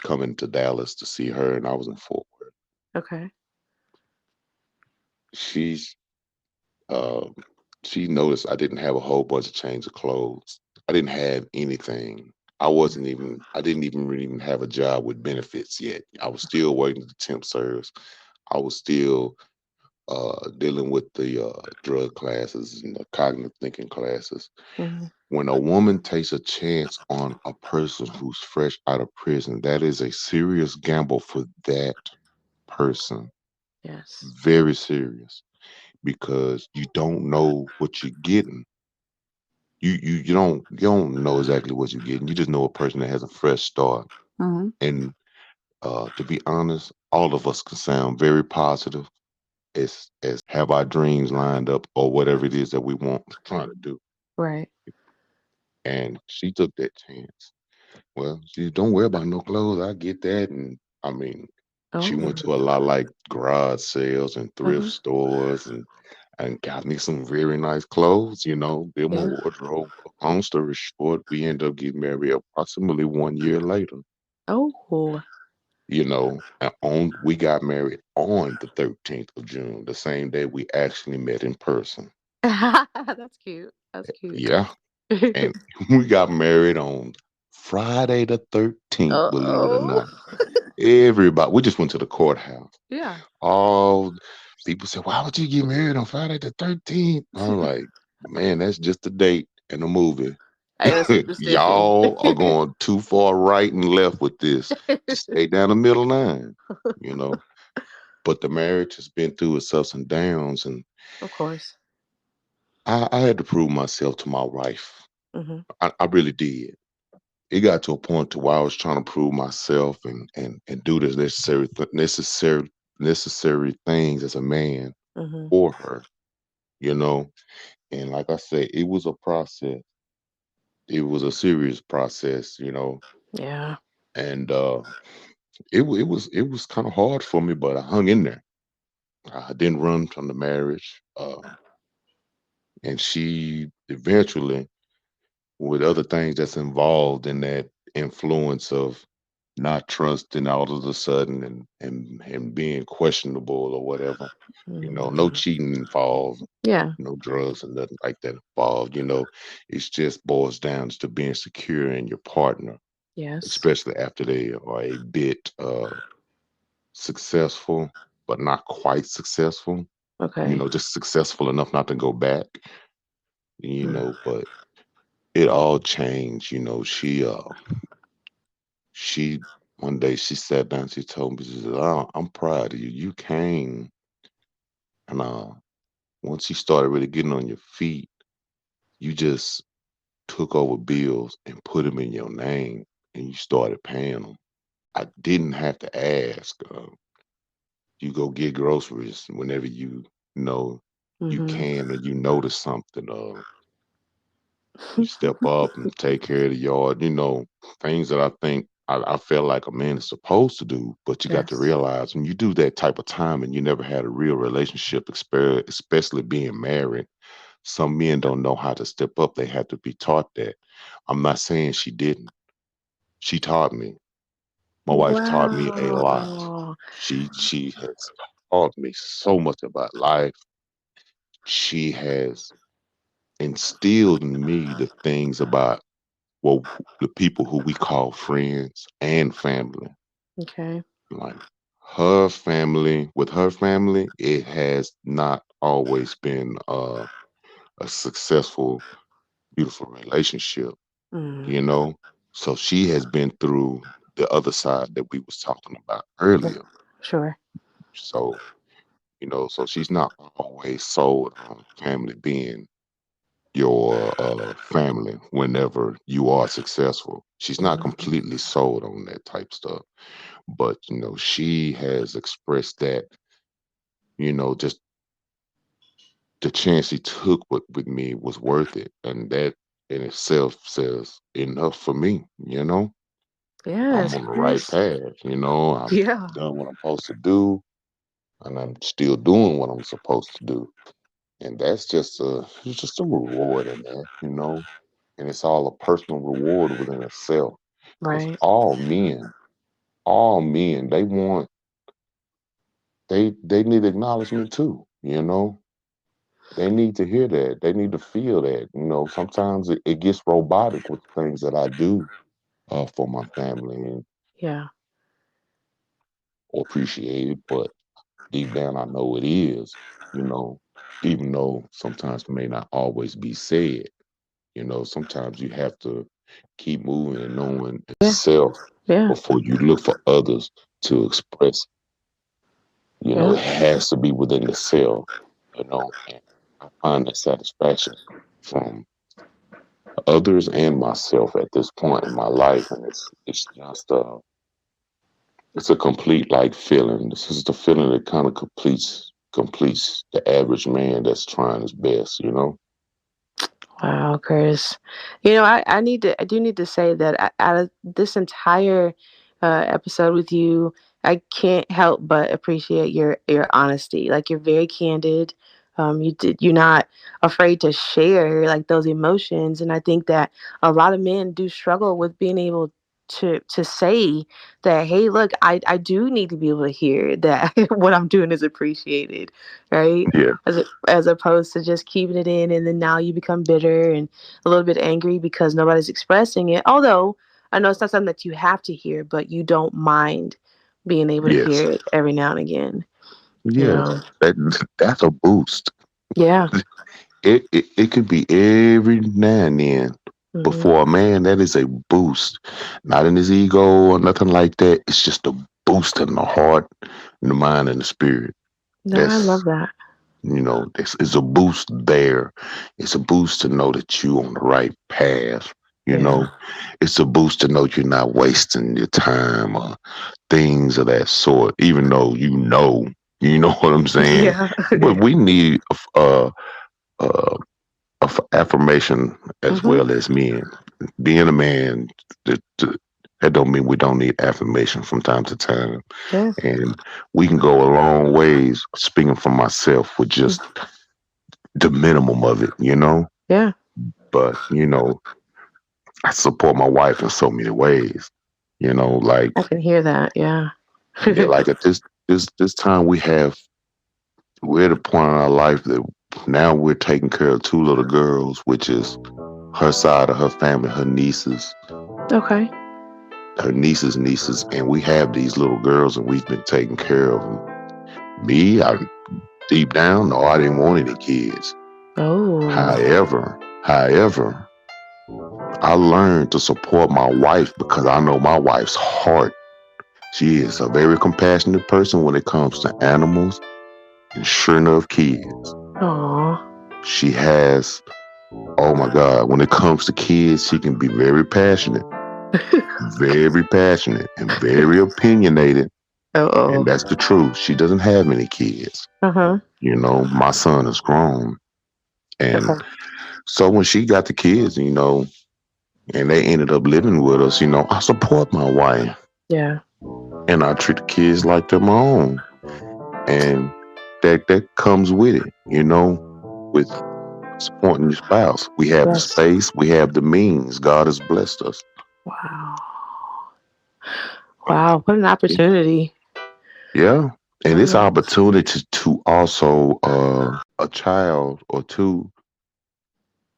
coming to Dallas to see her, and I was in Fort Worth. Okay. She's um, she noticed I didn't have a whole bunch of change of clothes. I didn't have anything. I didn't even really even have a job with benefits yet. I was still working the temp service. I was still dealing with the drug classes and the cognitive thinking classes. Hmm. When a woman takes a chance on a person who's fresh out of prison, that is a serious gamble for that person. Yes. Very serious because you don't know what you're getting. You don't know exactly what you're getting. You just know a person that has a fresh start. Hmm. And to be honest, all of us can sound very positive as have our dreams lined up or whatever it is that we want trying to do. Right. And she took that chance. Well, she don't worry about no clothes. I get that. And I mean, she Oh. went to a lot like garage sales and thrift Uh-huh. stores and got me some very nice clothes, built my Yeah. wardrobe. Long story short, we ended up getting married approximately 1 year later. Oh. And we got married on the 13th of June, the same day we actually met in person. That's cute. That's cute. Yeah. And we got married on Friday the 13th, believe it or Oh. not. Everybody, we just went to the courthouse. Yeah. All people said, "Why would you get married on Friday the 13th?" I'm like, "Man, that's just a date and a movie. Hey, that's superstition. Y'all are going too far right and left with this. Just stay down the middle line, you know." But the marriage has been through its ups and downs, and Of course. I had to prove myself to my wife. Hmm. I really did. It got to a point to where I was trying to prove myself and do the necessary things as a man Hmm. for her, you know. And like I said, it was a process. It was a serious process. Yeah. And it was kind of hard for me, but I hung in there. I didn't run from the marriage. And she eventually, with other things that's involved in that influence of not trusting all of a sudden and being questionable or whatever. No Hmm. cheating involved, Yeah. no drugs and nothing like that involved. It's just boils down to being secure in your partner, Yes. especially after they are a bit successful. but not quite successful. Okay. Just successful enough not to go back. Mm. But it all changed. She one day she sat down. She told me, she said, "Oh, I'm proud of you. You came, and once you started really getting on your feet, you just took over bills and put them in your name, and you started paying them. I didn't have to ask. You go get groceries whenever know you Mhm. can, or you notice something. You step up and take care of the yard. Things that I think I feel like a man is supposed to do. But you got to Yes. realize when you do that type of time and you never had a real relationship, especially being married, some men don't know how to step up. They have to be taught that. I'm not saying she didn't. She taught me. My wife taught me a lot. Wow. She has taught me so much about life. She has instilled in me the things about, well, the people who we call friends and family. Okay. Like her family, with her family, it has not always been a successful, beautiful relationship, Mm. you know. So she has been through the other side that we was talking about Yeah. earlier. Sure. So, so she's not always sold on family being your family whenever you are successful. She's not Mhm. completely sold on that type stuff. But, she has expressed that, just the chance he took with me was worth it. And that in itself says enough for me, I'm Yes, on the right Chris. path, I've Yeah. done what I'm supposed to do, and I'm still doing what I'm supposed to do. And it's just a reward in that, and it's all a personal reward within itself. Because Right. all men, they need acknowledgement too, They need to hear that. They need to feel that. Sometimes it gets robotic with things that I do for my family and Yeah. appreciate it, but deep down I know it is, you know, even though sometimes it may not always be said. Sometimes you have to keep moving and knowing Yeah. itself Yeah. before you look for others to express. Yeah. It has to be within the self, and I find that satisfaction from others and myself at this point in my life, and it's just it's a complete like feeling. This is the feeling that kind of completes the average man that's trying his best. Wow, Chris. I do need to say that out of this entire episode with you, I can't help but appreciate your honesty. Like you're very candid. You're not afraid to share like those emotions, and I think that a lot of men do struggle with being able to say that, hey, look, I do need to be able to hear that what I'm doing is appreciated, right? Yeah. As opposed to just keeping it in, and then now you become bitter and a little bit angry because nobody's expressing it. Although I know it's not something that you have to hear, but you don't mind being able to Yes. hear it every now and again. You Yes. know? That's a boost. Yeah. It could be every now and then. But Hmm. for a man, that is a boost. Not in his ego or nothing like that. It's just a boost in the heart, in the mind, and the spirit. No, I That's love that. this is a boost there. It's a boost to know that you're on the right path. You Yeah. know, it's a boost to know you're not wasting your time or things of that sort. Even though you know what I'm saying. Yeah. But we need a, affirmation as Hmm. well as men. Being a man, that don't mean we don't need affirmation from time to time, Yeah. and we can go a long ways. Speaking for myself, with just the minimum of it. Yeah. But I support my wife in so many ways. Like I can hear that. Yeah. yeah, like at this time we're at a point in our life that now we're taking care of two little girls, which is her side of her family, Okay. her nieces, and we have these little girls, and we've been taking care of them. Me, I deep down, no, I didn't want any kids. Oh. However, I learned to support my wife because I know my wife's heart. She is a very compassionate person when it comes to animals and sure enough kids. Aw. She has, oh my God, when it comes to kids, she can be very passionate and very opinionated. And Uh-oh. that's the truth. She doesn't have any kids. Uh-huh. You know, my son is grown. And Okay. so when she got the kids, and they ended up living with us, I support my wife Yeah. and I treat the kids like they're my own. And that comes with it, with supporting your spouse. We have the Yes. space, we have the means. God has blessed us. Wow. Wow. What an opportunity. Yeah. And it's Wow. opportunity to also a child or two,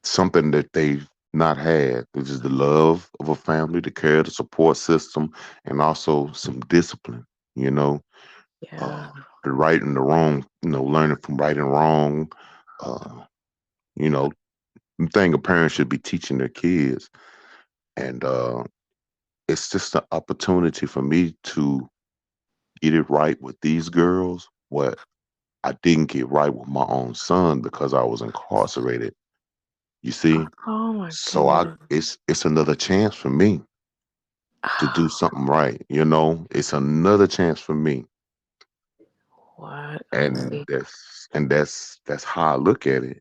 something that they've not had, which is the love of a family, the care, the support system, and also some discipline, you know, Yeah. uh, the right and the wrong, learning from right and wrong. Uh, you know, the thing a parent should be teaching their kids. And it's just an opportunity for me to get it right with these girls, what I didn't get right with my own son because I was incarcerated. You see? Oh my So I goodness. it's another chance for me to do something right, It's another chance for me. What a And great. that's how I look at it.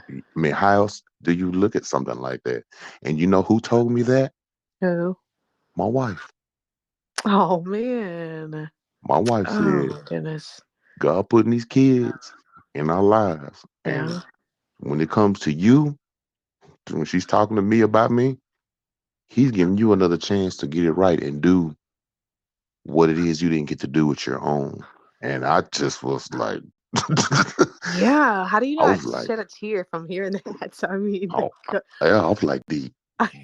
I mean, how else do you look at something like that? And you know who told me that? Who? My wife. Oh man. My wife Oh said, my goodness. God putting these kids in our lives. And Yeah. when it comes to you, when she's talking to me about me, he's giving you another chance to get it right and do what it is you didn't get to do with your own. And I just was like, Yeah. How do you I not was like, shed a tear from hearing that? So, I mean, oh, yeah, I was like,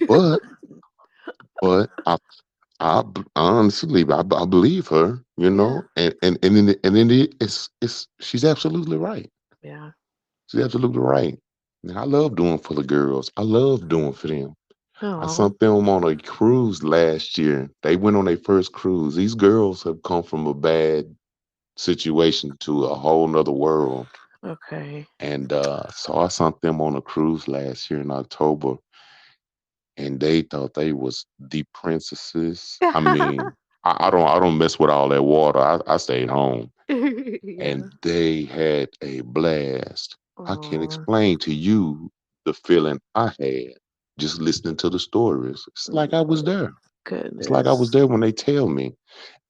but, but I honestly, I believe her, yeah. it's she's absolutely right. Yeah. She's absolutely right. And I love doing for the girls. I love doing for them. I Oh. sent them on a cruise last year. They went on their first cruise. These girls have come from a bad situation to a whole nother world. Okay. And so I sent them on a cruise last year in October, and they thought they was the princesses. I mean, I don't mess with all that water. I stayed home, Yeah. and they had a blast. I can't Oh. explain to you the feeling I had just listening to the stories. It's like I was there. It's like I was Goodness. there when they tell me.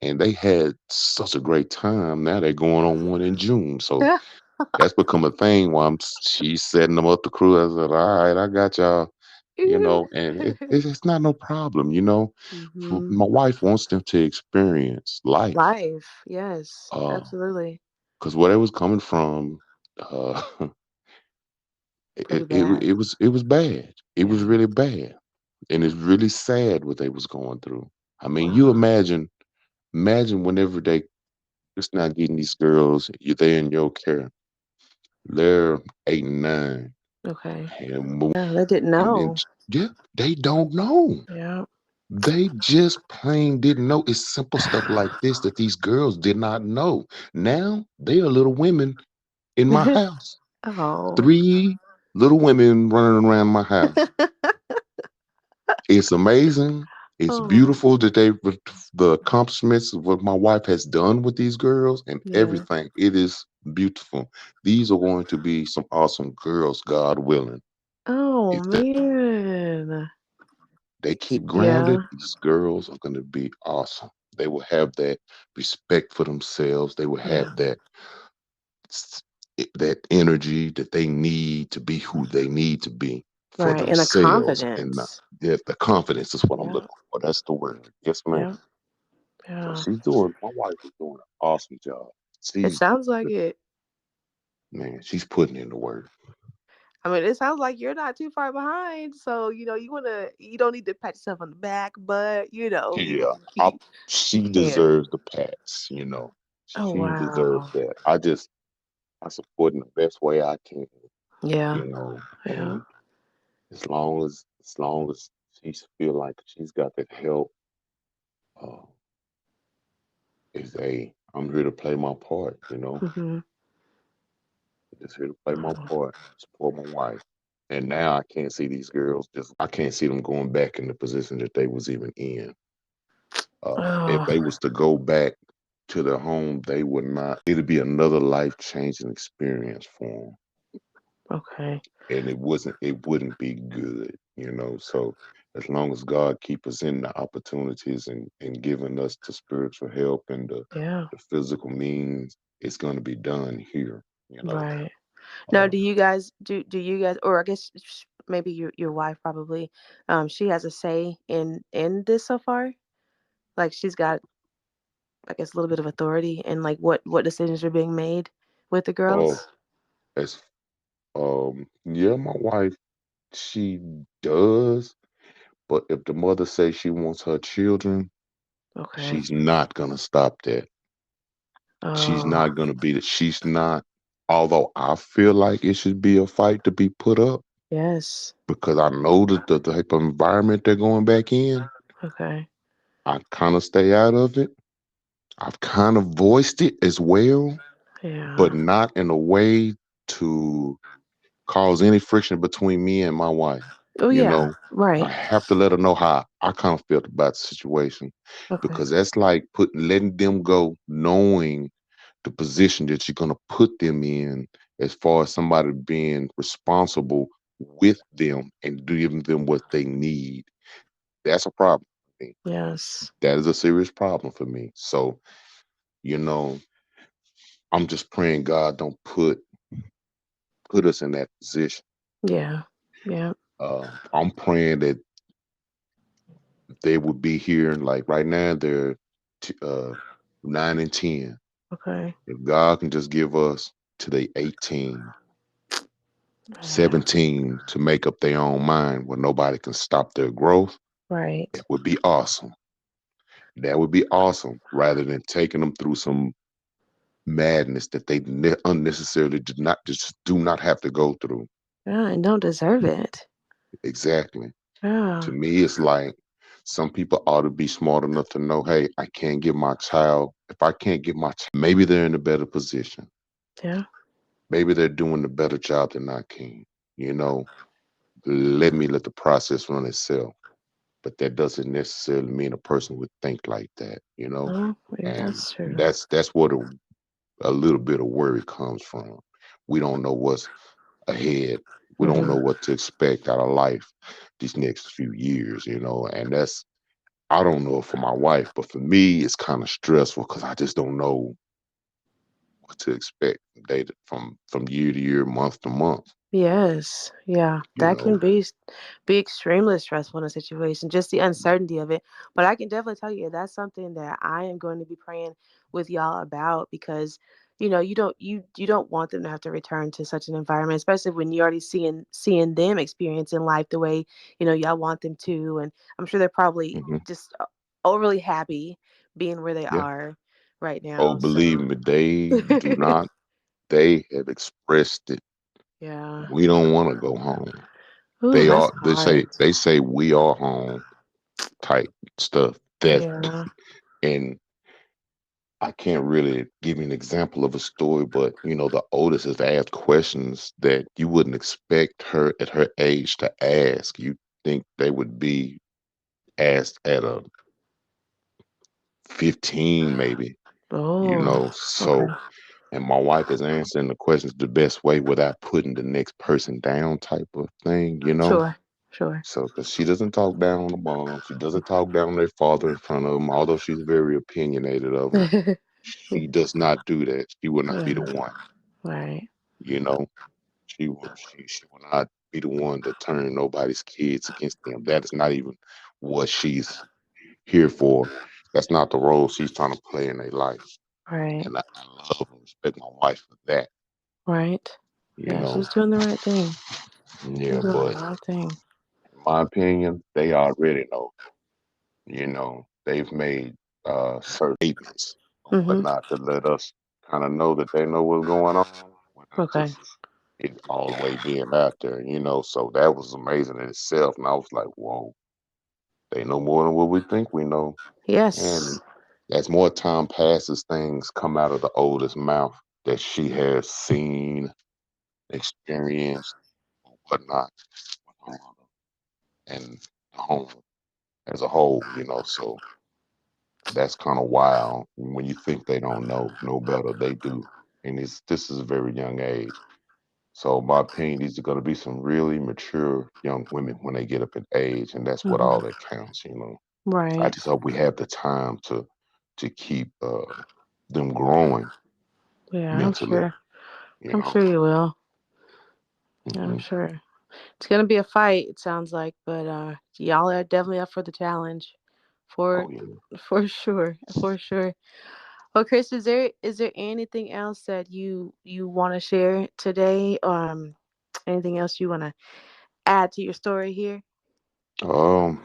And they had such a great time. Now they're going on one in June. So that's become a thing while she's setting them up the crew. I said, all right, I got y'all, and it's not no problem. Hmm. My wife wants them to experience life. Life. Yes. Uh, Absolutely. because where they was coming from, uh, Pretty bad. it was bad. It was Yeah. really bad. And it's really sad what they was going through. I mean, you Wow. imagine whenever they just not getting these girls, they're in your care. They're 8 and 9, Okay. and Yeah, they didn't then know. yeah, they don't know. Yeah. They just plain didn't know. It's simple stuff like this that these girls did not know. Now they are little women in my house. Oh. 3 little women running around my house. It's amazing. It's Oh. beautiful that the accomplishments of what my wife has done with these girls and Yeah. everything. It is beautiful. These are going to be some awesome girls, God willing. Oh If man. they keep grounded, Yeah. these girls are going to be awesome. They will have that respect for themselves. They will Yeah. have s- that energy that they need to be who they need to be for Right. And a themselves, and confidence. the confidence is what I'm Yeah. looking for. That's the word. Yes, ma'am. Yeah. So Yeah. my wife is doing an awesome job. It She's sounds like it. man, she's putting in the work. I mean, it sounds like you're not too far behind. So, you don't need to pat yourself on the back, but Yeah, you she can. deserves the pass. Oh, She deserves wow. that. I support in the best way I can, Yeah. you know, Yeah. and as long as she feel like she's got that help, uh, is a I'm here to play my part, Mhm. just here to play my Oh. part, support my wife. And now I can't see these girls I can't see them going back in the position that they was even in. If they Oh, was to go back to their home, they would not. It'd be another life changing experience for them, okay. and it wouldn't be good, So as long as God keep us in the opportunities and giving us the spiritual help and Yeah. the physical means, it's going to be done here, you know. Right. Now, do Um, you guys do you guys, or I guess maybe your wife probably, she has a say in this so far? Like she's got, I guess, a little bit of authority in like what decisions are being made with the oh, girls? as yeah, my wife, she does, but if the mother says she wants her children, Okay. she's not gonna stop that. She's Oh, not gonna be that. She's not. Although I feel like it should be a fight to be put up yes. because I know that the type of environment they're going back in. Okay. I kind of stay out of it. I've kind of voiced it as well, but Yeah. not in a way to cause any friction between me and my wife. Oh, You yeah. know, I Right. have to let her know how I kind of felt about the situation Okay. because that's like letting them go, knowing the position that you're gonna put them in as far as somebody being responsible with them and giving them what they need. That's a problem for me. Yes. That is a serious problem for me. So, you know, I'm just praying God don't put us in that position. Yeah. Yeah. I'm praying that they would be here. Like right now, they're 9 and 10. Okay. If God can just give us to the 18, Yeah. 17 to make up their own mind where nobody can stop their growth, Right. it would be awesome. That would be awesome rather than taking them through some madness that they unnecessarily do not have to go through. Yeah, and don't deserve it. Exactly. To Yeah. me, it's like some people ought to be smart enough to know, hey, I can't give my child, if I can't give my child, maybe they're in a better position. Yeah. Maybe they're doing a better job than I can. You know, let the process run itself. But that doesn't necessarily mean a person would think like that. Oh, yeah, And that's true. that's what a little bit of worry comes from. We don't know what's ahead. We don't Hmm. know what to expect out of life these next few years, and that's I don't know for my wife, but for me, it's kind of stressful because I just don't know what to expect from year to year, month to month. Yes, yeah, You that can know. be extremely stressful in a situation, just the uncertainty of it. But I can definitely tell you that's something that I am going to be praying with y'all about because you don't want them to have to return to such an environment, especially when you're already seeing them experiencing life the way y'all want them to, and I'm sure they're probably Hmm. just overly happy being where they Yeah. are right Oh, now. believe So me, they do not. They have expressed it. yeah, We don't want to go home. ooh, They that's are. They hard. say. They say we are home type stuff. That Yeah. and I can't really give you an example of a story, but the oldest has asked questions that you wouldn't expect her at her age to ask. You think they would be asked at a 15, maybe. Oh, okay. So and my wife is answering the questions the best way without putting the next person down, type of thing. Sure, sure. So, because she doesn't talk down on the mom, she doesn't talk down on their father in front of them, although she's very opinionated of them. She does not do that. She will not be the Yeah, one. right. You know, she will not be the one to turn nobody's kids against them. That is not even what she's here for. That's not the role she's trying to play in their life. Right, And I love and respect my wife for that. right. You Yeah, know, she's doing the right thing. She's yeah. doing the But right thing. in my opinion, they already know. They've made certain statements. or Mhm. whatnot to let us kind of know that they know what's going on without Okay. just it all the way being out there. So that was amazing in itself. And I was like, whoa, they know more than what we think we know. And Yes. as more time passes, things come out of the oldest mouth that she has seen, experienced, or whatnot, and the home as a whole. So that's kind of wild. When you think they don't know no better, they do. And this is a very young age. So my opinion, these are going to be some really mature young women when they get up in age, and that's what Mhm. all that counts. I Right. just hope we have the time to keep them growing Yeah, I'm mentally. sure. You I'm know. sure you will. I'm Hmm. sure. It's gonna be a fight, it sounds like, but y'all are definitely up for the challenge. For Oh yeah. for sure. For sure. Well, Chris, is there anything else that you want to share today? Anything else you want to add to your story here? Um,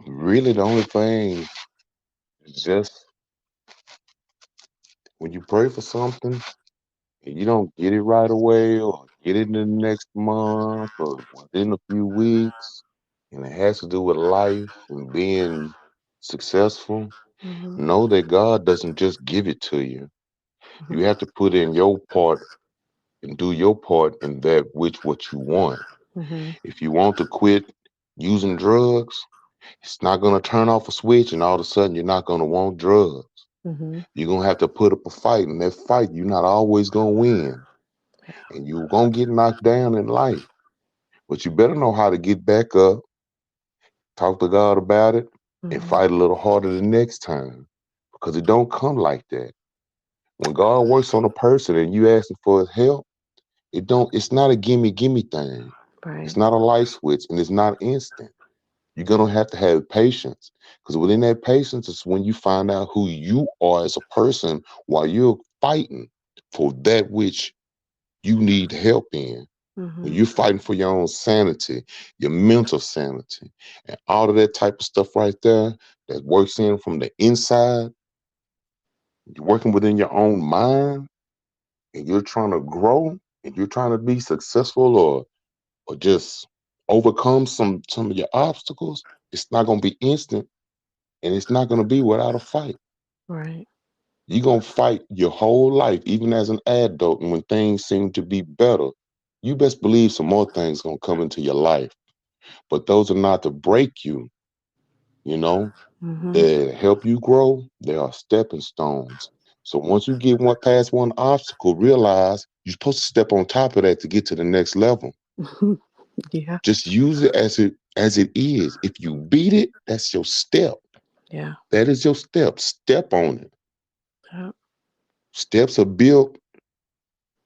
really, the only thing is just when you pray for something and you don't get it right away or get it in the next month or within a few weeks, and it has to do with life and being successful, Mhm. know that God doesn't just give it to you. Mhm. You have to put in your part and do your part in that which what you want. Mhm. If you want to quit using drugs, it's not going to turn off a switch and all of a sudden you're not going to want drugs. Mhm. You're going to have to put up a fight, and that fight, you're not always going to win. And you're going to get knocked down in life. But you better know how to get back up, talk to God about it, and Mhm. fight a little harder the next time. Because it don't come like that. When God works on a person and you asking for his help, it's not a gimme thing. It's Right. not a light switch and it's not instant. You're gonna have to have patience. Because within that patience is when you find out who you are as a person while you're fighting for that which you need help in. When Mhm. you're fighting for your own sanity, your mental sanity, and all of that type of stuff right there that works in from the inside, you're working within your own mind and you're trying to grow and you're trying to be successful or just overcome some of your obstacles, it's not gonna be instant and it's not gonna be without a fight. Right. You're gonna fight your whole life, even as an adult, and when things seem to be better, you best believe some more things gonna come into your life. But those are not to break you, you know. Mhm. They help you grow, they are stepping stones. So once you get one past one obstacle, realize you're supposed to step on top of that to get to the next level. Yeah. Just use it as it is. If you beat it, that's your step. Yeah. That is your step. Step on it. Yeah. Steps are built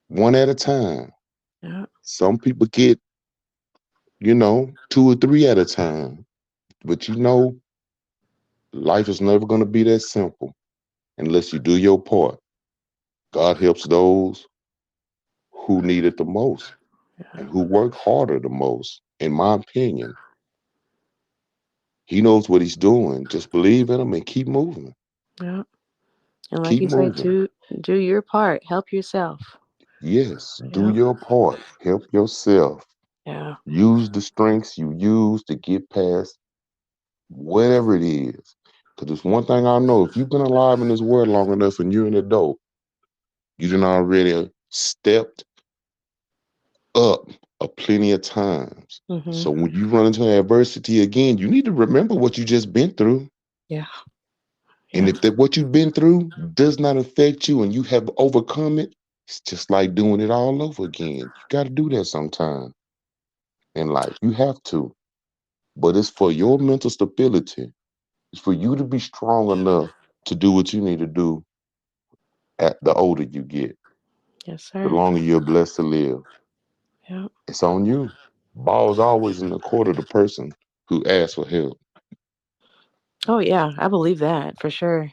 one at a time. Yeah. Some people get, two or three at a time. But life is never going to be that simple unless you do your part. God helps those who need it the most Yeah. and who work harder the most. In my opinion, he knows what he's doing. Just believe in him and keep moving. Yeah. And like Keep you say, moving. do your part. Help yourself. Yes, do Yeah. your part. Help yourself. Yeah. Use the strengths you use to get past whatever it is. Because there's one thing I know: if you've been alive in this world long enough and you're an adult, you done already stepped up a plenty of times. Mhm. So when you run into adversity again, you need to remember what you just been through. Yeah. And Yeah. if that what you've been through does not affect you and you have overcome it, it's just like doing it all over again. You got to do that sometime in life. You have to. But it's for your mental stability. It's for you to be strong enough to do what you need to do at the older you get, Yes, the sir. longer you're blessed to live. Yeah. It's on you. Ball's always in the court of the person who asks for help. Oh yeah, I believe that for sure.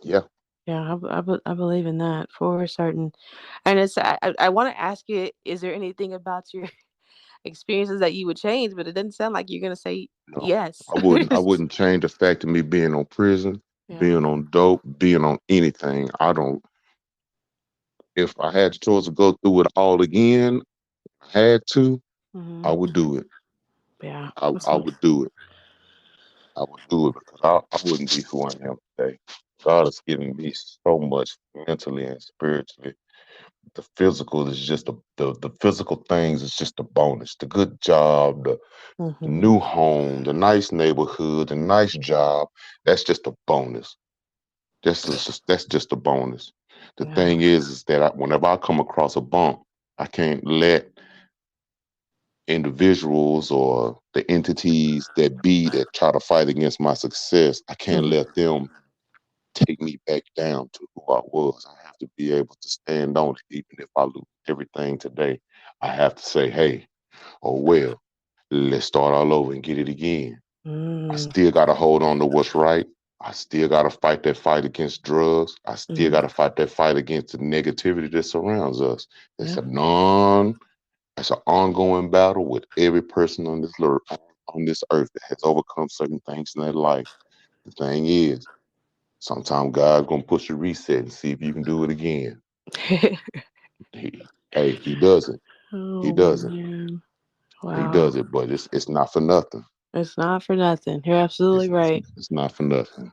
Yeah. Yeah, I believe in that for certain. And I want to ask you, is there anything about your experiences that you would change? But it doesn't sound like you're gonna say No. yes. I wouldn't change the fact of me being on prison. Yeah. being on dope, being on anything. I don't. If I had the choice to go through it all again, I had to, Hmm. I would do it. Yeah. I would do it. I would do it because I wouldn't be who I am today. God has given me so much mentally and spiritually. The physical is just the physical things is just a bonus. The good job, the Hmm. new home, the nice neighborhood, the nice job, that's just a bonus. That's just a bonus. The Yeah. thing is that whenever I come across a bump, I can't let individuals or the entities that be that try to fight against my success, I can't Hmm. let them take me back down to who I was. I have to be able to stand on it, even if I lose everything today. I have to say, hey, oh well, let's start all over and get it again. I Mm. still got to hold on to what's right. I still got to fight that fight against drugs. I still Hmm. got to fight that fight against the negativity that surrounds us. It's Yeah. a non, it's an ongoing battle with every person on this earth that has overcome certain things in their life. The thing is, sometimes God's gonna push a reset and see if you can do it again. He does it. He Oh does it. man. He Wow. does it, but it's not for nothing. It's not for nothing. You're absolutely right. It's not for nothing.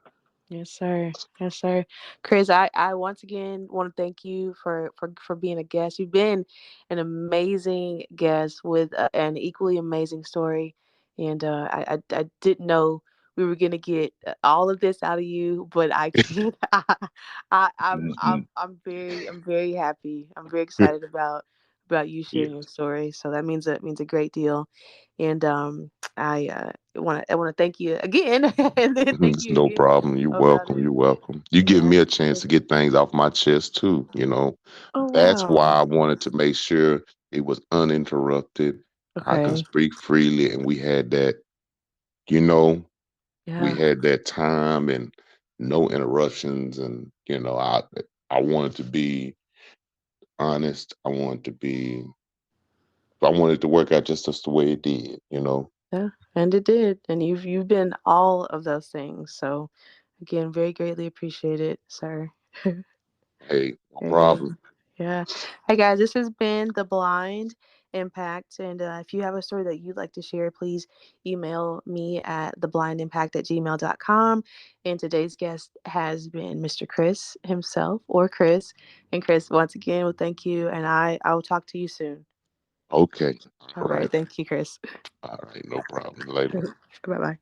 Yes, sir. Yes, sir. Chris, I once again want to thank you for being a guest. You've been an amazing guest with an equally amazing story, and I didn't know we were gonna get all of this out of you, but I can't. Mhm. I'm very happy. I'm very excited about you sharing your Yes. story. So that means a great deal, and I want to thank you again, and then thank It's you no again problem. You're about welcome. this. You're welcome. You give Yeah. me a chance to get things off my chest too. Oh That's why wow. I wanted to make sure it was uninterrupted. I can Okay. speak freely, and you know, we Yeah. had that time and no interruptions. And I wanted to be honest. I wanted to work out just the way it did. Yeah. And it did. And you've been all of those things. So again, very greatly appreciated, sir. Hey, no Very problem. good. Yeah. Hey guys, this has been The Blind Impact. And if you have a story that you'd like to share, please email me at theblindimpact@gmail.com. And today's guest has been Mr. Chris himself, or Chris. And Chris, once again, well, thank you. And I will talk to you soon. Okay. All All right. right. Thank you, Chris. All right. No problem. Later. Bye bye.